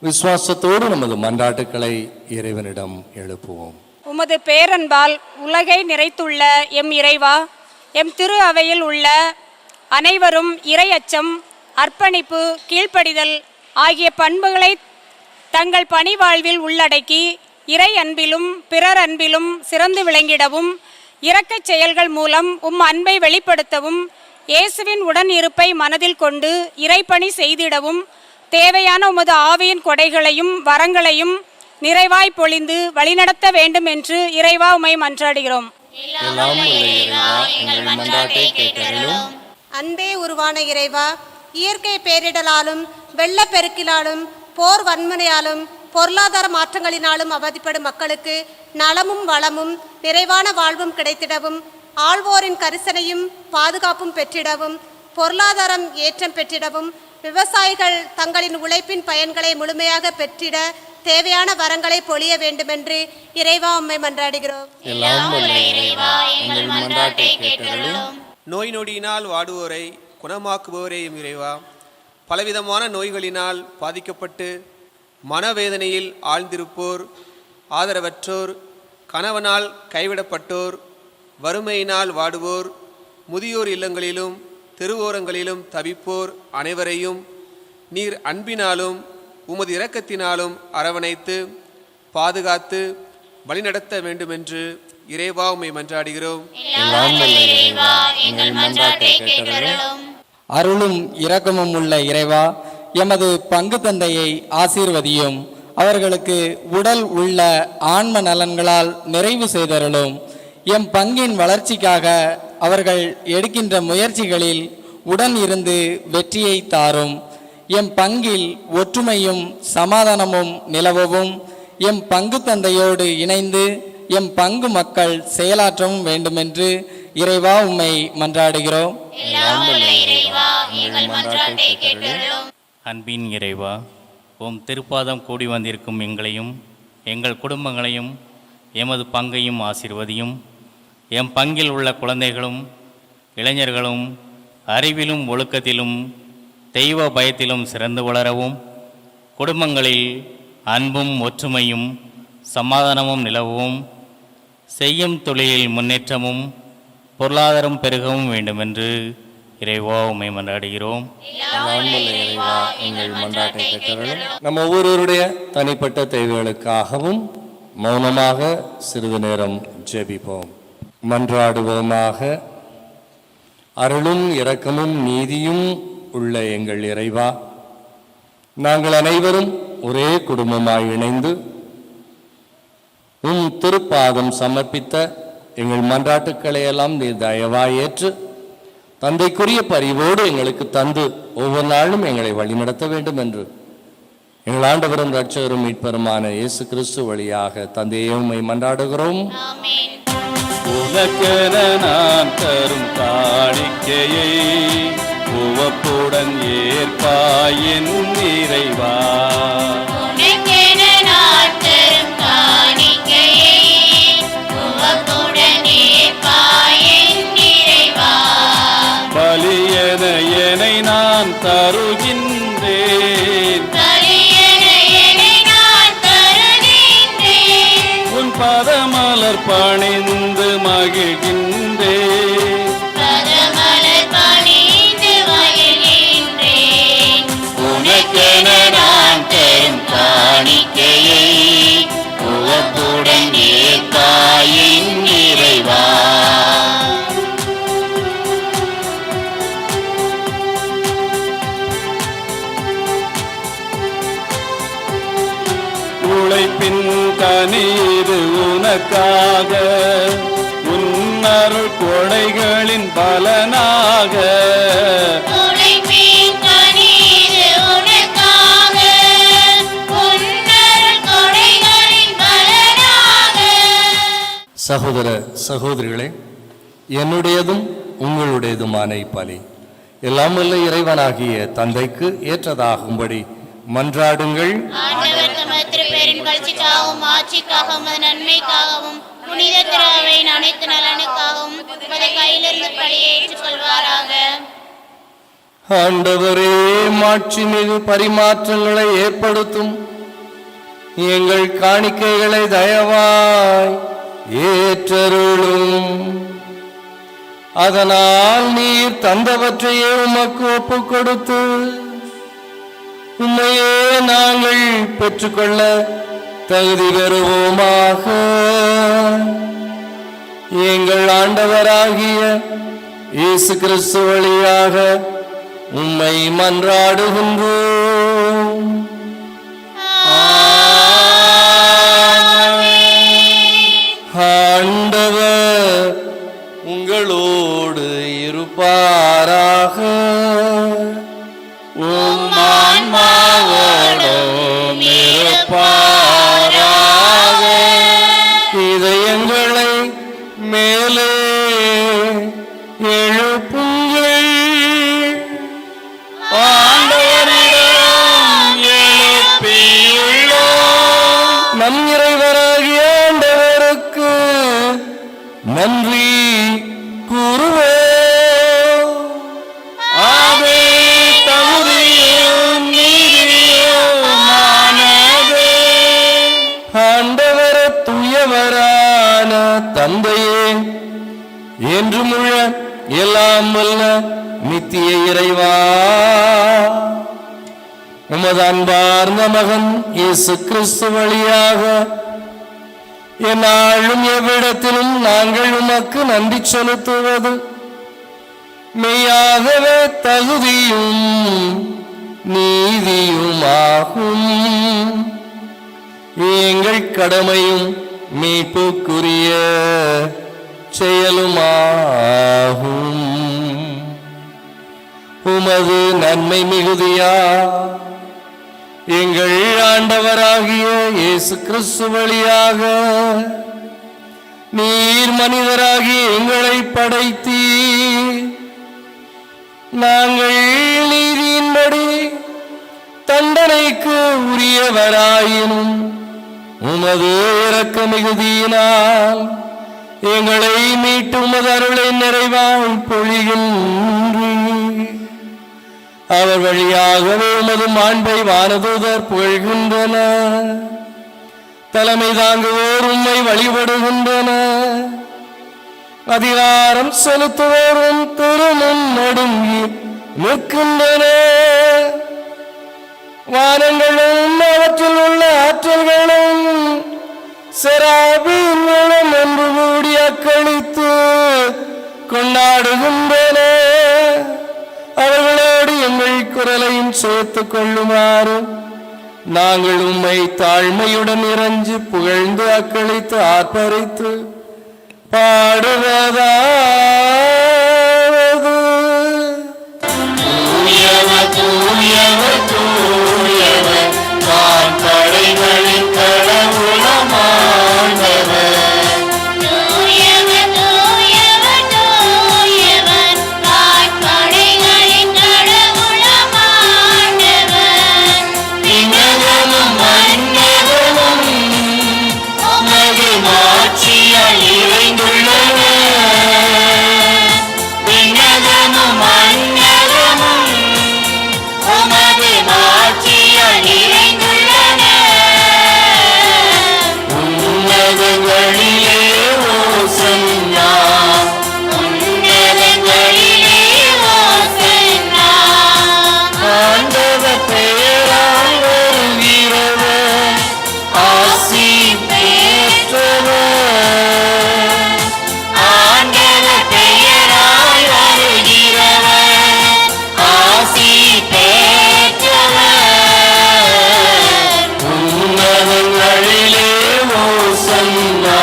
விசுவாசத்தோடு நமது மன்றாட்டுக்களை இறைவனிடம் எழுப்புவோம். உமது பேரன்பால் உலகை நிறைத்துள்ள எம் இறைவா, எம் திரு அவையில் உள்ள அனைவரும் இறை அச்சம், அர்ப்பணிப்பு, கீழ்ப்படிதல் ஆகிய பண்புகளை தங்கள் பணி வாழ்வில் உள்ளடக்கி இறை அன்பிலும் பிறர் அன்பிலும் சிறந்து விளங்கிடவும், இரக்கச் செயல்கள் மூலம் உம் அன்பை வெளிப்படுத்தவும், இயேசுவின் உடன் இருப்பை மனதில் கொண்டு இறைப்பணி செய்திடவும் தேவையான உமது ஆவியின் கொடைகளையும் வரங்களையும் நிறைவாய் பொழிந்து வழிநடத்த வேண்டும் என்று இறைவா உம்மை மன்றாடுகிறோம். அன்பே உருவான இறைவா, இயற்கை பேரிடலாலும் வெள்ளப்பெருக்கிலாலும் போர் வன்முறையாலும் பொருளாதார மாற்றங்களினாலும் அவதிப்படும் மக்களுக்கு நலமும் வளமும் நிறைவான வாழ்வும் கிடைத்திடவும், ஆள்வோரின் கரிசனையும் பாதுகாப்பும் பெற்றிடவும், பொருளாதாரம் ஏற்றம் பெற்றிடவும், விவசாயிகள் தங்களின் உழைப்பின் பயன்களை முழுமையாக பெற்றிட தேவையான வரங்களை பொழிய வேண்டுமென்று இறைவா உம்மை மன்றாடுகிறோம். நோய் நொடியினால் வாடுவோரை குணமாக்குபவரே இறைவா, பலவிதமான நோய்களினால் பாதிக்கப்பட்டு மனவேதனையில் ஆழ்ந்திருப்போர், ஆதரவற்றோர், கணவனால் கைவிடப்பட்டோர், வறுமையினால் வாடுவோர், முதியோர் இல்லங்களிலும் தெருவோரங்களிலும் தவிப்போர் அனைவரையும் நீர் அன்பினாலும் உமது இரக்கத்தினாலும் அரவணைத்து பாதுகாத்து வழிநடத்த வேண்டுமென்று இறைவா உம்மை மன்றாடுகிறோம். அருளும் இரக்கமும் உள்ள இறைவா, எமது பங்கு தந்தையை ஆசீர்வதியும். அவர்களுக்கு உடல் உள்ள ஆன்ம நலன்களால் நிறைவு செய்தருளும். எம் பங்கின் வளர்ச்சிக்காக அவர்கள் எடுக்கின்ற முயற்சிகளில் உடன் இருந்து வெற்றியை தாரும். எம் பங்கில் ஒற்றுமையும் சமாதானமும் நிலவவும், எம் பங்கு தந்தையோடு இணைந்து எம் பங்கு மக்கள் செயலாற்றவும் வேண்டுமென்று இறைவா உம்மை மன்றாடுகிறோம். அன்பின் இறைவா, உம் திருப்பாதம் கூடி வந்திருக்கும் எங்களையும் எங்கள் குடும்பங்களையும் எமது பங்கையும் ஆசீர்வதியும். எம் பங்கில் உள்ள குழந்தைகளும் இளைஞர்களும் அறிவிலும் ஒழுக்கத்திலும் தெய்வ பயத்திலும் சிறந்து வளரவும், குடும்பங்களில் அன்பும் ஒற்றுமையும் சமாதானமும் நிலவும், செய்யும் தொழிலில் முன்னேற்றமும் பொருளாதாரம் பெருகவும் வேண்டுமென்று இறைவா உம்மை மன்றாடுகிறோம். இறைவா எங்கள் மன்றாட்டை கேட்டருளும். நம்ம ஒவ்வொருவருடைய தனிப்பட்ட தேவைகளுக்காகவும் மௌனமாக சிறிது நேரம் ஜெபிப்போம். மன்றாடுவோமாக. அருளும் இரக்கமும் நீதியும் உள்ள எங்கள் இறைவா, நாங்கள் அனைவரும் ஒரே குடும்பமாய் இணைந்து உம் திருப்பாதம் சமர்ப்பித்த எங்கள் மன்றாட்டுக்களை எல்லாம் நீர் தயவாய் ஏற்று தந்தைக்குரிய பரிவோடு எங்களுக்கு தந்து ஒவ்வொரு நாளும் எங்களை வழிநடத்த வேண்டும் என்று எங்கள் ஆண்டவரும் இரட்சகரும் மீட்பருமான இயேசு கிறிஸ்து வழியாக தந்தையே உம்மை மன்றாடுகிறோம். உனக்கென நான் தரும் காணிக்கையை உவப்புடன் ஏற்பாயின் இறைவா. உனக்கென நான் தரும் காணிக்கையை உவப்புடன் ஏற்பாயின் இறைவா. பலியென என்னை நான் தருகின்றேன், பலியென என்னை நான் தருகின்றேன். உன் பதமலர் பணிந்து மகிழ்கின்றேன், பதமலர் பணிந்து மகிழ்கின்றேன். உனக்கென நான் தரும் காணிக்கையை உவப்புடன் ஏற்பாயின் இறைவா. உழைப்பின் கனீது உனக்காக, உன்னருள் கொடைகளின் பலனாக. உழைப்பின் கனீது உனக்காக, உன்னருள் கொடைகளின் பலனாக. சகோதர சகோதரிகளே, என்னுடையதும் உங்களுடையதுமான இப்பலி எல்லாம் வல்ல இறைவனாகிய தந்தைக்கு ஏற்றதாகும்படி மன்றாடுங்கள். ஆண்டவர் தமது திருப்பெயரின் கட்சிக்காகவும் ஆட்சிக்காகவும் அது நன்மைக்காகவும் புனித திருவையின் அனைத்து நலனுக்காகவும் அதை கையிலிருந்து படியை ஏற்றுக்கொள்வாராக. ஆண்டவரே, மாட்சி மிகு பரிமாற்றங்களை ஏற்படுத்தும் எங்கள் காணிக்கைகளை தயவாய் ஏற்றருளும். அதனால் நீர் தந்தவற்றையே உமக்கு ஒப்புக் கொடுத்து உம்மையே நாங்கள் பெற்றுக்கொள்ள தகுதி பெறுவோமாக. எங்கள் ஆண்டவராகிய இயேசு கிறிஸ்து வழியாக உம்மை மன்றாடுகின்றோம். ஆண்டவர் உங்களோடு இருப்பாராக. உம் ஆன்மாவோடும் இருப்பாராக. இதயங்களை மேலே எழுப்புங்கள். ஆண்டவரிடம் எழுப்பியுள்ளோம். நம் இறைவராகிய ஆண்டவருக்கு நன்றி கூறுவோம். அது தகுதியும் நீதியுமானதே. ஆண்டவர தூயவரான தந்தையே, என்றும் உள்ள எல்லாம் வல்ல நித்திய இறைவா, உமது அன்பார்ந்த மகன் இயேசு கிறிஸ்து வழியாக எந்நாளும் எவ்விடத்திலும் நாங்கள் உமக்கு நன்றி செலுத்துவது மெய்யாகவே தகுதியும் நீதியுமாகும். எங்கள் கடமையும் மீட்புக்குரிய செயலுமாகும். உமது நன்மை மிகுதியா எங்கள் ஆண்டவராகிய இயேசு கிறிஸ்து வழியாக நீர் மனிதராகிய எங்களை படைத்தீர். நாங்கள் நீதியின்படி தண்டனைக்கு உரியவராயினும் உமது இரக்க மிகுதியினால் எங்களை மீட்டு உமது அருளை நிறைவாய் பொழிகின்றீர். அவர் வழியாகவே உமது மாண்பை வானதூதர் புகழ்கின்றனர். தலைமை தாங்குவோர் உம்மை வழிபடுகின்றன. அதிகாரம் செலுத்துவோரும் திருமுன் நடுங்கி நிற்கின்றன. வானங்களும் அவற்றில் உள்ள ஆற்றல்களும் செராபீன்களும் ஒன்று கூடி அக்களித்து கொண்டாடுகின்றன. அவர்களோடு எங்கள் குரலையும் சேர்த்துக் கொள்ளுமாறு நாங்கள் உம்மை தாழ்மையுடன் இறைஞ்சி புகழ்ந்து அக்களித்து ஆர்ப்பரித்து பாடுவதாவது. தூயவர் தூயவர் தூயவர் வான்படைகளின் கடவுளமாண்டவர். தூயவர் தூயவர் தூயவர் வான்படைகளின் கடவுளமாண்டவர். விண்ணகமும் மண்ணகமும் உமது மாட்சியால் நிறைந்துள்ளன. விண்ணகமும் மண்ணகமும் உமது மாட்சியால் நிறைந்துள்ளன. உன்னதங்களிலே ஓசன்னா, உன்னதங்களிலே ஓசன்னா. ஆண்டவர் பெயரால் வருகிறவர் ஆசி பெற்றவர். ஆண்டவர் பெயரால் வருகிறவர் ஆசி பெற்றவர். உன்னதங்களிலே ஓசன்னா,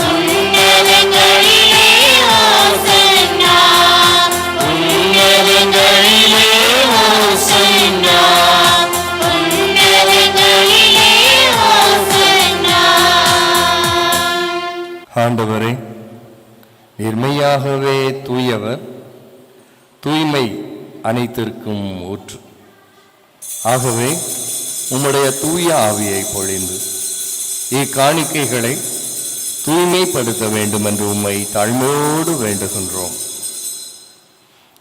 உன்னதங்களிலே ஓசன்னா. உன்னதங்களிலே ஓசன்னா. உன்னதங்களிலே ஓசன்னா. ஆண்டவரே, நிர்மையாகவே தூயவர், தூய்மை அனைத்திற்கும் ஊற்று. ஆகவே உம்முடைய தூய ஆவியை பொழிந்து இக்காணிக்கைகளை தூய்மைப்படுத்த வேண்டும் என்று உம்மை தாழ்மையோடு வேண்டுகின்றோம்.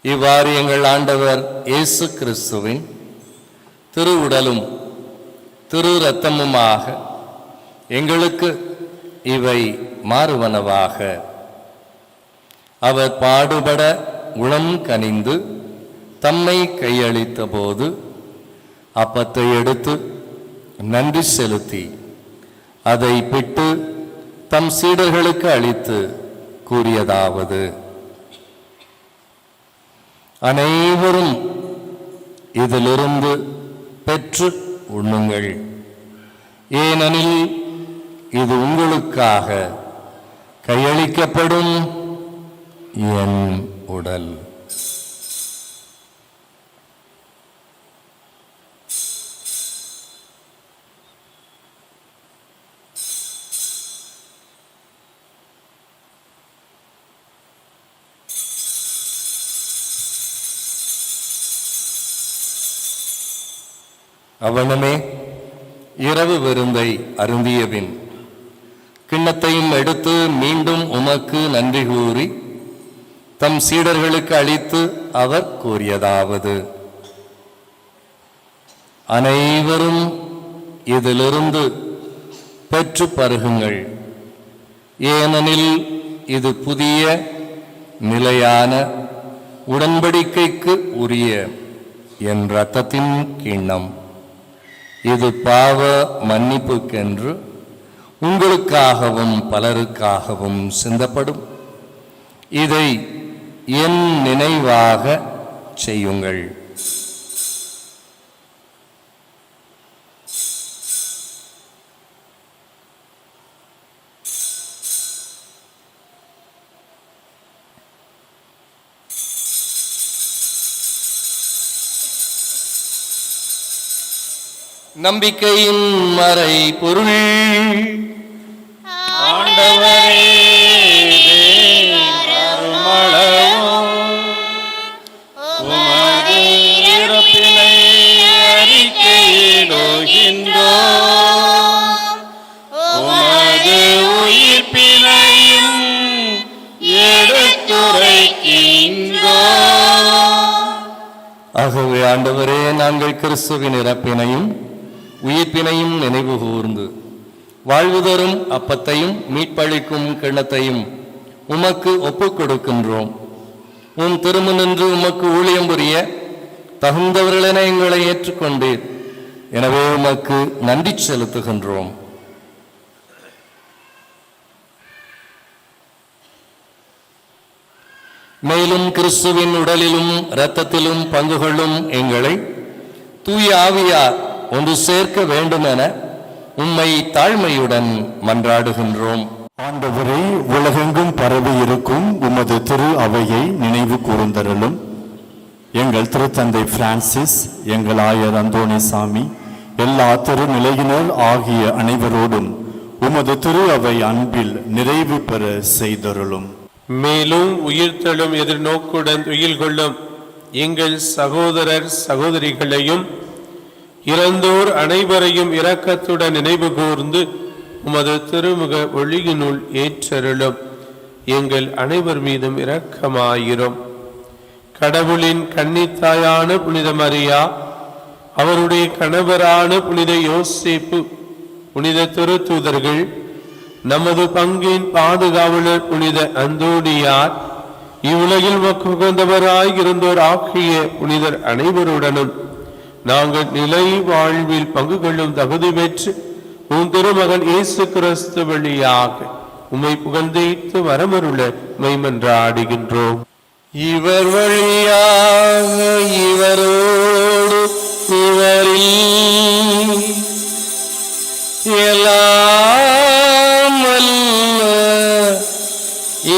இவ்வாறு எங்கள் ஆண்டவர் இயேசு கிறிஸ்துவின் திருவுடலும் திரு இரத்தமுமாக எங்களுக்கு இவை மாறுவனவாக. அவர் பாடுபட உளம் கனிந்து தம்மை கையளித்த போது அப்பத்தை எடுத்து நன்றி செலுத்தி அதை பிட்டு தம் சீடர்களுக்கு அளித்து கூறியதாவது: அனைவரும் இதிலிருந்து பெற்று உண்ணுங்கள், ஏனெனில் இது உங்களுக்காக கையளிக்கப்படும் என் உடல். அவனமே இரவு விருந்தை அருந்தியபின் கிண்ணத்தையும் எடுத்து மீண்டும் உமக்கு நன்றி கூறி தம் சீடர்களுக்கு அளித்து அவர் கூறியதாவது: அனைவரும் இதிலிருந்து பெற்று பருகுங்கள், ஏனெனில் இது புதிய நிலையான உடன்படிக்கைக்கு உரிய என் இரத்தத்தின் கிண்ணம். இது பாவ மன்னிப்புக்கென்று உங்களுக்காகவும் பலருக்காகவும் சிந்தப்படும். இதை என் நினைவாக செய்யுங்கள். நம்பிக்கையின் மறை பொருள். ஆண்டவரே தேவருமளவும் உமது இறப்பினை அறிக்கையிடுகின்றோம், உமது உயிர்ப்பினையும் எடுத்துரைக்கின்றோம். ஆகவே ஆண்டவரே, நாங்கள் கிறிஸ்துவின் இறப்பினையும் உயிர்ப்பினையும் நினைவு கூர்ந்து வாழ்வு தரும் அப்பத்தையும் மீட்பளிக்கும் கிண்ணத்தையும் உமக்கு ஒப்புக் கொடுக்கின்றோம். உம் திருமுனின்று உமக்கு ஊழியம் புரிய தகுந்தவர்களென எங்களை ஏற்றுக்கொண்டீர். எனவே உமக்கு நன்றி செலுத்துகின்றோம். மேலும் கிறிஸ்துவின் உடலிலும் இரத்தத்திலும் பங்கு கொள்ளும் எங்களை தூய ஆவியார் ஒன்று சேர்க்க வேண்டும் என உம்மை தாழ்மையுடன் மன்றாடுகின்றோம். ஆண்டவரே, உலகெங்கும் பரவி இருக்கும் உமது திரு அவையை நினைவு கூர்ந்தருளும். எங்கள் திருத்தந்தை பிரான்சிஸ், எங்கள் ஆயர் அந்தோணிசாமி, எல்லா திருநிலையினர் ஆகிய அனைவரோடும் உமது திரு அவை அன்பில் நிறைவு பெற செய்தருளும். மேலும் உயிர்த்தெழும் எதிர்நோக்குடன் துயில் கொள்ளும் எங்கள் சகோதரர் சகோதரிகளையும் இறந்தோர் அனைவரையும் இரக்கத்துடன் நினைவு கூர்ந்து உமது திருமுக ஒளியினுள் ஏற்றருளும். எங்கள் அனைவர் மீதும் இரக்கமாயிரும். கடவுளின் கன்னித்தாயான புனித மரியா, அவருடைய கணவரான புனித யோசேப்பு, புனித திருத்தூதர்கள், நமது பங்கின் பாதுகாவலர் புனித அந்தோனியார், இவ்வுலகில் உகந்தவராய் இருந்தோர் ஆகிய புனிதர் அனைவருடனும் நாங்கள் நிலை வாழ்வில் பங்கு கொள்ளும் தகுதி பெற்று உன் திருமகன் இயேசு கிறிஸ்து வழியாக உம்மை புகழ்ந்தேத்து வரமருள மெய்மன்றாடுகின்றோம். இவர் வழியாக இவரோடு இவரில் எல்லாம் வல்ல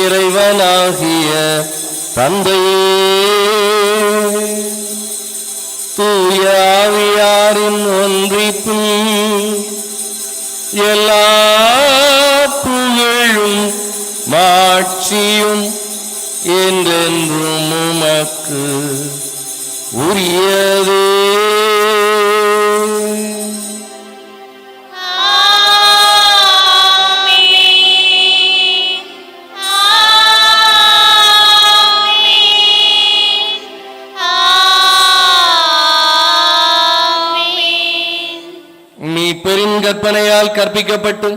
இறைவனாகிய தந்தையே, தூய ஆவியாரின் ஒன்றிப்பில் எல்லா புகழும் மாட்சியும் என்றென்றும் உமக்கு உரியதே. மீட்பரின் கற்பனையால் கற்பிக்கப்பட்டு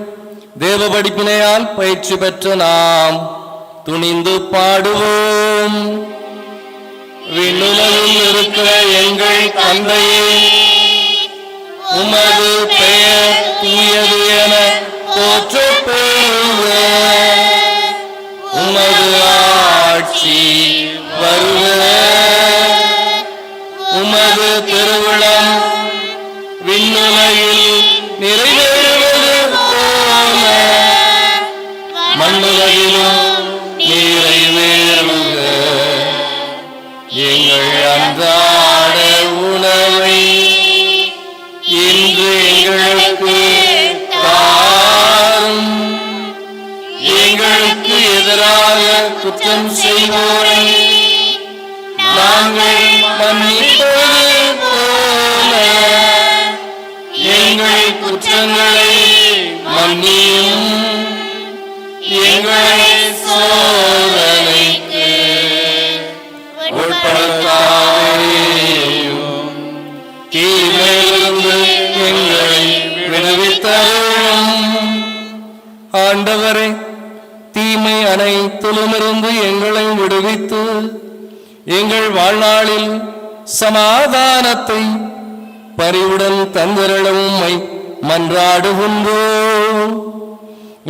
தேவ படிப்பினையால் பயிற்சி பெற்ற நாம் துணிந்து பாடுவோம். விண்ணுலகில் இருக்கிற எங்கள் தந்தையே, உமது பெயர் தூயது என போற்றப் பெறுக. உமது ஆட்சி வருக. உமது திருவிழம் விண்ணுலகில் நிறைவேறுவது போல மண்ணுலகிலும் நிறைவேறுக. எங்கள் அன்றாட உணவை இன்று எங்களுக்கு தாரும். எங்களுக்கு எதிராக குற்றம் செய்வோரை நாங்கள் மன்னிப்பது போல எங்கள் குற்றங்களை மன்னியும். எங்களை சோதனைக்கு உட்படுத்தாதேயும், தீமையிலிருந்து எங்களை விடுவித்தருளும். ஆண்டவரே, தீமை அனைத்திலுமிருந்து எங்களை விடுவித்து எங்கள் வாழ்நாளில் சமாதானத்தை பரிவுடன் தந்திரளும் மன்றாடுகின்றோம்.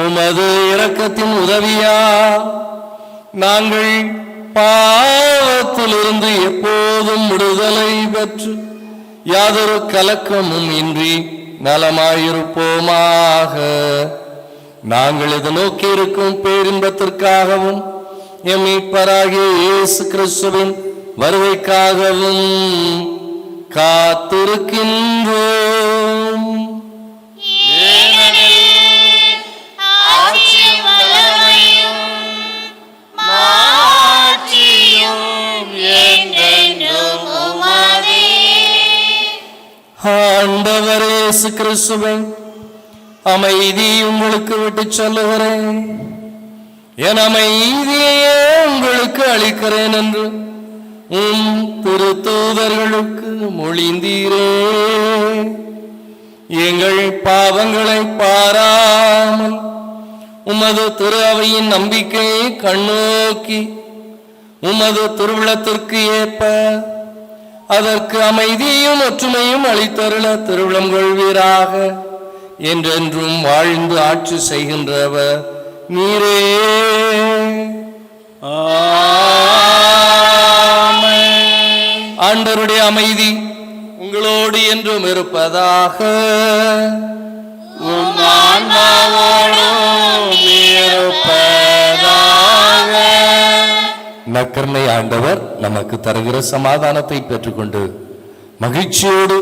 உமது இரக்கத்தின் உதவியா நாங்கள் பாவத்திலிருந்து எப்போதும் விடுதலை பெற்று யாதொரு கலக்கமும் இன்றி நலமாயிருப்போமாக. நாங்கள் இது நோக்கி இருக்கும் பேரின்பத்திற்காகவும் எம் மீட்பராகிய இயேசு கிறிஸ்துவின் வருகைக்காகவும் காத்திருக்கின்றோம். ஆண்டவர் இயேசு கிறிஸ்துவே, அமைதி உங்களுக்கு விட்டு சொல்லுகிறேன், என் அமைதியையே உங்களுக்கு அளிக்கிறேன் என்று உம் திருத்தூதர்களுக்கு மொழிந்தீரே. எங்கள் பாவங்களை பாராமல் உமது திரு அவையின் நம்பிக்கையை கண்ணோக்கி உமது திருவுளத்திற்கு ஏற்ப அதற்கு அமைதியும் ஒற்றுமையும் அளித்தருள திருவுளம் கொள்வீராக. என்றென்றும் வாழ்ந்து ஆட்சி செய்கின்றவர் நீரே. ஆண்டவருடைய அமைதி உங்களோடு என்றும் இருப்பதாக. நற்கருணை ஆண்டவர் நமக்கு தருகிற சமாதானத்தை பெற்றுக்கொண்டு மகிழ்ச்சியோடு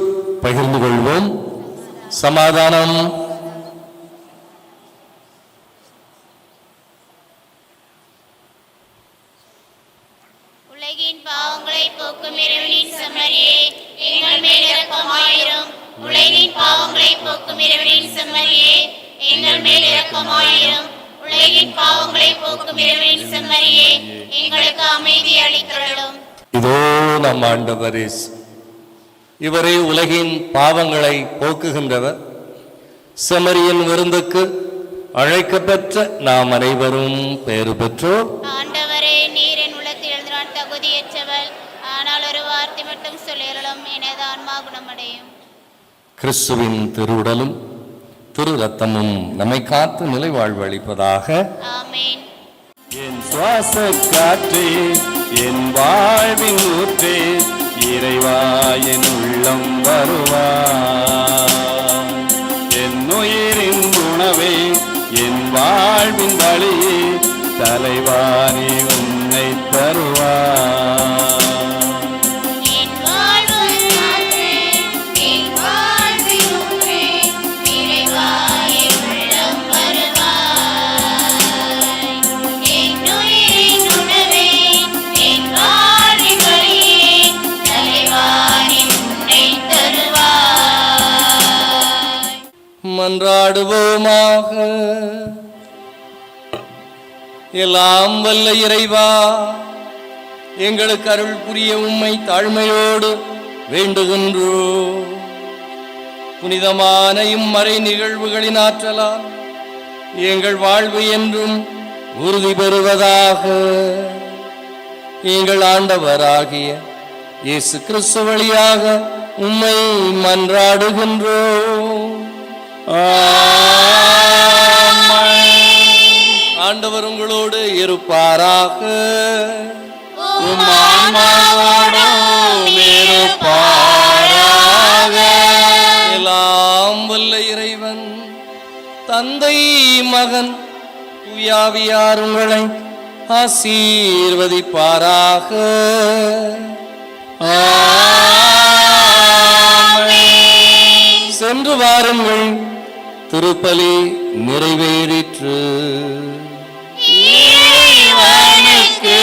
பகிர்ந்து கொள்வோம். சமாதானம். உலகின் பாவங்களை போக்கும் இறைவனின் செம்மறியே, எங்கள் மேல் இரக்கமாயிரும். உலகின் பாவங்களை போக்கும் இறைவனின் செம்மறியே, எங்கள் மேல் இரக்கமாயிரும். உலகின் பாவங்களை போக்கும் இறைவனின் செம்மறியே, எங்களுக்கு அமைதி அளித்தருளும். இதோ நம் ஆண்டவர் இயேசு. இவரே உலகின் பாவங்களை போக்குகின்றவர். செம்மறியின் விருந்துக்கு அழைக்கப்பெற்ற நாம் அனைவரும் பெயர் பெற்றோர். ஆண்டவரே, நீர் என் உள்ளத்தில் எழுந்தினான் தகுதியற்றவள், ஆனால் ஒரு வார்த்தை மட்டும் சொல்லியருளும், எனது ஆன்மா குணமடையும். கிறிஸ்துவின் திருவுடலும் திரு ரத்தமும் நம்மை காத்து நிலை வாழ்வு அளிப்பதாக. ஆமென். என் சுவாச காற்றே, என் வாழ்வின் ஊற்றே, இறைவா என் உள்ளம் வருவாய். என் உயிரின் உணவே, என் வாழ்வின் வழியே, தலைவாரி உன்னை தருவாய். மன்றாடுவோமாக. எல்லாம் வல்ல இறைவா, எங்களுக்கு அருள் புரிய உம்மை தாழ்மையோடு வேண்டுகின்றோம். புனிதமான இம்மறை நிகழ்வுகளின் ஆற்றலால் எங்கள் வாழ்வு என்றும் உறுதி பெறுவதாக. எங்கள் ஆண்டவராகிய இயேசு கிறிஸ்து வழியாக உம்மை மன்றாடுகின்றோம். ஆண்டவர் உங்களோடு இருப்பாராக. எல்லாம் வல்ல இறைவன் தந்தை மகன் தூயாவியார் உங்களை ஆசீர்வதிப்பாராக. சென்று வாருங்கள், திருப்பலி நிறைவேறிற்று. இறைவனுக்கு